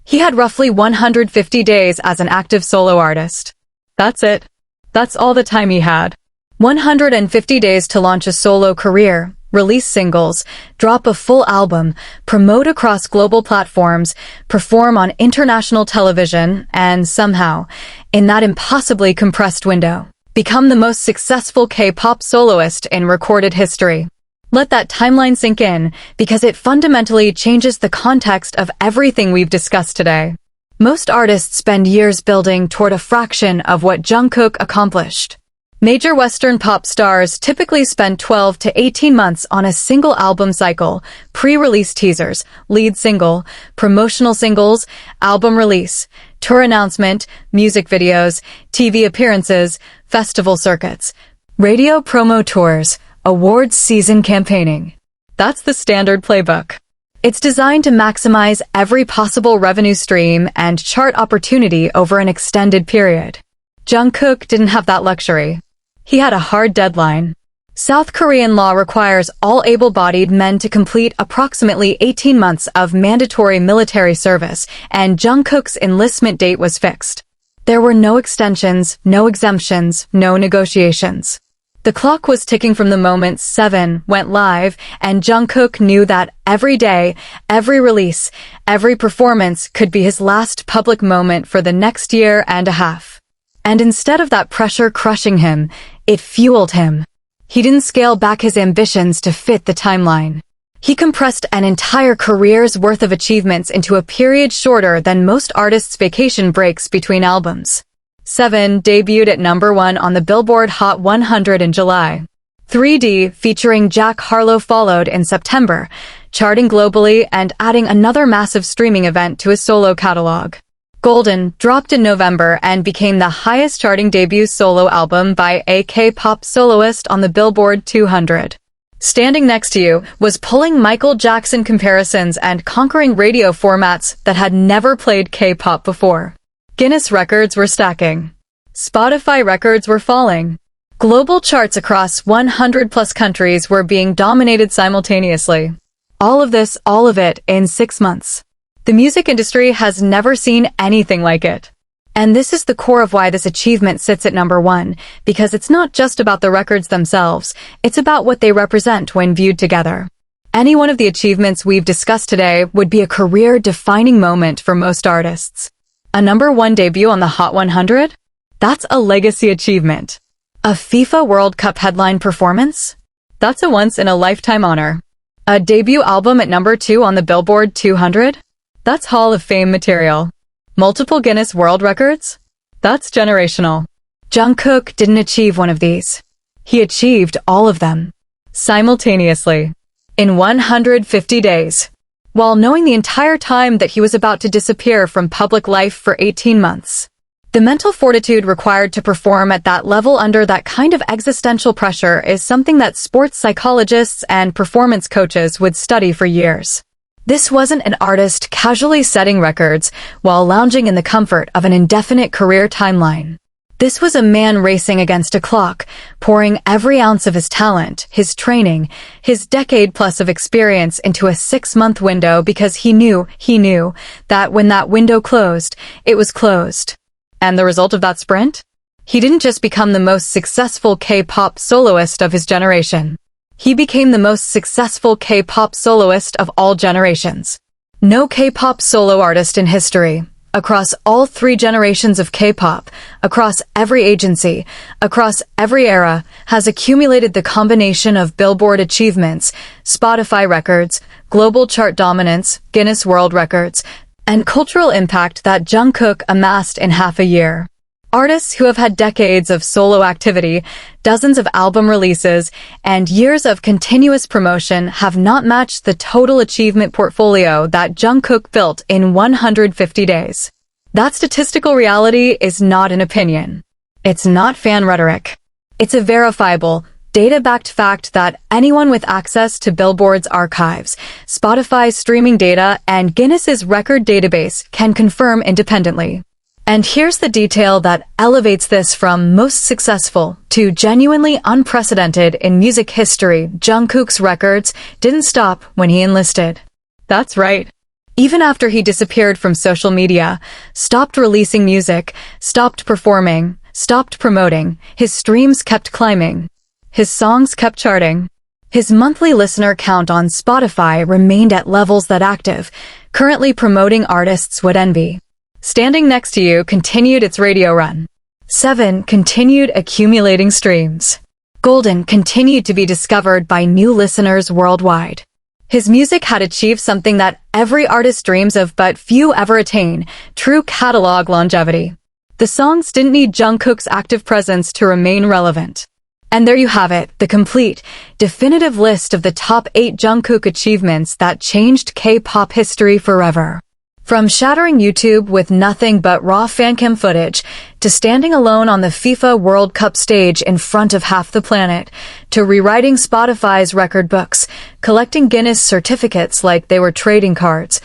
He had roughly 150 days as an active solo artist. That's it. That's all the time he had. 150 days to launch a solo career, release singles, drop a full album, promote across global platforms, perform on international television, and somehow, in that impossibly compressed window, become the most successful K-pop soloist in recorded history. Let that timeline sink in, because it fundamentally changes the context of everything we've discussed today. Most artists spend years building toward a fraction of what Jungkook accomplished. Major Western pop stars typically spend 12 to 18 months on a single album cycle: pre-release teasers, lead single, promotional singles, album release, tour announcement, music videos, TV appearances, festival circuits, radio promo tours, awards season campaigning. That's the standard playbook. It's designed to maximize every possible revenue stream and chart opportunity over an extended period. Jungkook didn't have that luxury. He had a hard deadline. South Korean law requires all able-bodied men to complete approximately 18 months of mandatory military service, and Jungkook's enlistment date was fixed. There were no extensions, no exemptions, no negotiations. The clock was ticking from the moment Seven went live, and Jungkook knew that every day, every release, every performance could be his last public moment for the next year and a half. And instead of that pressure crushing him, it fueled him. He didn't scale back his ambitions to fit the timeline. He compressed an entire career's worth of achievements into a period shorter than most artists' vacation breaks between albums. Seven debuted at number 1 on the Billboard Hot 100 in July. 3D, featuring Jack Harlow, followed in September, charting globally and adding another massive streaming event to his solo catalog. Golden dropped in November and became the highest-charting debut solo album by a K-pop soloist on the Billboard 200. Standing Next to You was pulling Michael Jackson comparisons and conquering radio formats that had never played K-pop before. Guinness records were stacking. Spotify records were falling. Global charts across 100-plus countries were being dominated simultaneously. All of it in 6 months. The music industry has never seen anything like it. And this is the core of why this achievement sits at number 1, because it's not just about the records themselves, it's about what they represent when viewed together. Any one of the achievements we've discussed today would be a career-defining moment for most artists. A number 1 debut on the Hot 100? That's a legacy achievement. A FIFA World Cup headline performance? That's a once-in-a-lifetime honor. A debut album at number 2 on the Billboard 200? That's Hall of Fame material. Multiple Guinness World Records? That's generational. Jungkook didn't achieve one of these. He achieved all of them. Simultaneously. In 150 days. While knowing the entire time that he was about to disappear from public life for 18 months. The mental fortitude required to perform at that level under that kind of existential pressure is something that sports psychologists and performance coaches would study for years. This wasn't an artist casually setting records while lounging in the comfort of an indefinite career timeline. This was a man racing against a clock, pouring every ounce of his talent, his training, his decade-plus of experience into a 6-month window because he knew that when that window closed, it was closed. And the result of that sprint? He didn't just become the most successful K-pop soloist of his generation. He became the most successful K-pop soloist of all generations. No K-pop solo artist in history, across all 3 generations of K-pop, across every agency, across every era, has accumulated the combination of Billboard achievements, Spotify records, global chart dominance, Guinness World Records, and cultural impact that Jungkook amassed in half a year. Artists who have had decades of solo activity, dozens of album releases, and years of continuous promotion have not matched the total achievement portfolio that Jungkook built in 150 days. That statistical reality is not an opinion. It's not fan rhetoric. It's a verifiable, data-backed fact that anyone with access to Billboard's archives, Spotify's streaming data, and Guinness's record database can confirm independently. And here's the detail that elevates this from most successful to genuinely unprecedented in music history. Jungkook's records didn't stop when he enlisted. That's right. Even after he disappeared from social media, stopped releasing music, stopped performing, stopped promoting, his streams kept climbing. His songs kept charting. His monthly listener count on Spotify remained at levels that active, currently promoting artists would envy. Standing Next to You continued its radio run. 7 continued accumulating streams. Golden continued to be discovered by new listeners worldwide. His music had achieved something that every artist dreams of but few ever attain: true catalog longevity. The songs didn't need Jungkook's active presence to remain relevant. And there you have it, the complete, definitive list of the top 8 Jungkook achievements that changed K-pop history forever. From shattering YouTube with nothing but raw fancam footage, to standing alone on the FIFA World Cup stage in front of half the planet, to rewriting Spotify's record books, collecting Guinness certificates like they were trading cards,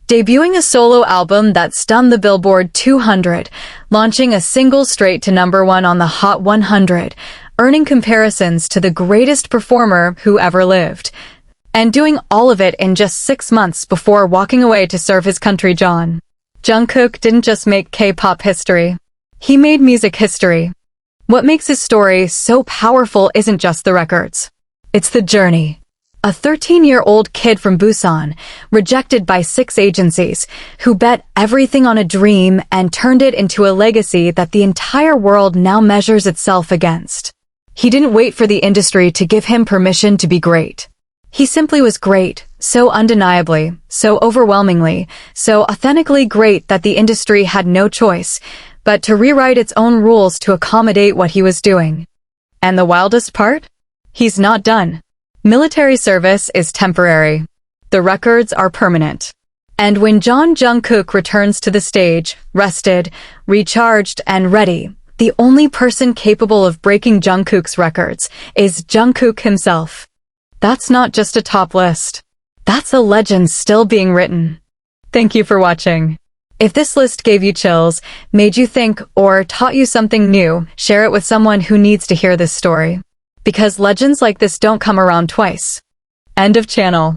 debuting a solo album that stunned the Billboard 200, launching a single straight to #1 on the Hot 100, earning comparisons to the greatest performer who ever lived, and doing all of it in just 6 months before walking away to serve his country. Jungkook didn't just make K-pop history. He made music history. What makes his story so powerful isn't just the records. It's the journey. A 13-year-old kid from Busan, rejected by 6 agencies, who bet everything on a dream and turned it into a legacy that the entire world now measures itself against. He didn't wait for the industry to give him permission to be great. He simply was great, so undeniably, so overwhelmingly, so authentically great that the industry had no choice but to rewrite its own rules to accommodate what he was doing. And the wildest part? He's not done. Military service is temporary. The records are permanent. And when Jungkook returns to the stage, rested, recharged, and ready, the only person capable of breaking Jungkook's records is Jungkook himself. That's not just a top list. That's a legend still being written. Thank you for watching. If this list gave you chills, made you think, or taught you something new, share it with someone who needs to hear this story. Because legends like this don't come around twice. End of channel.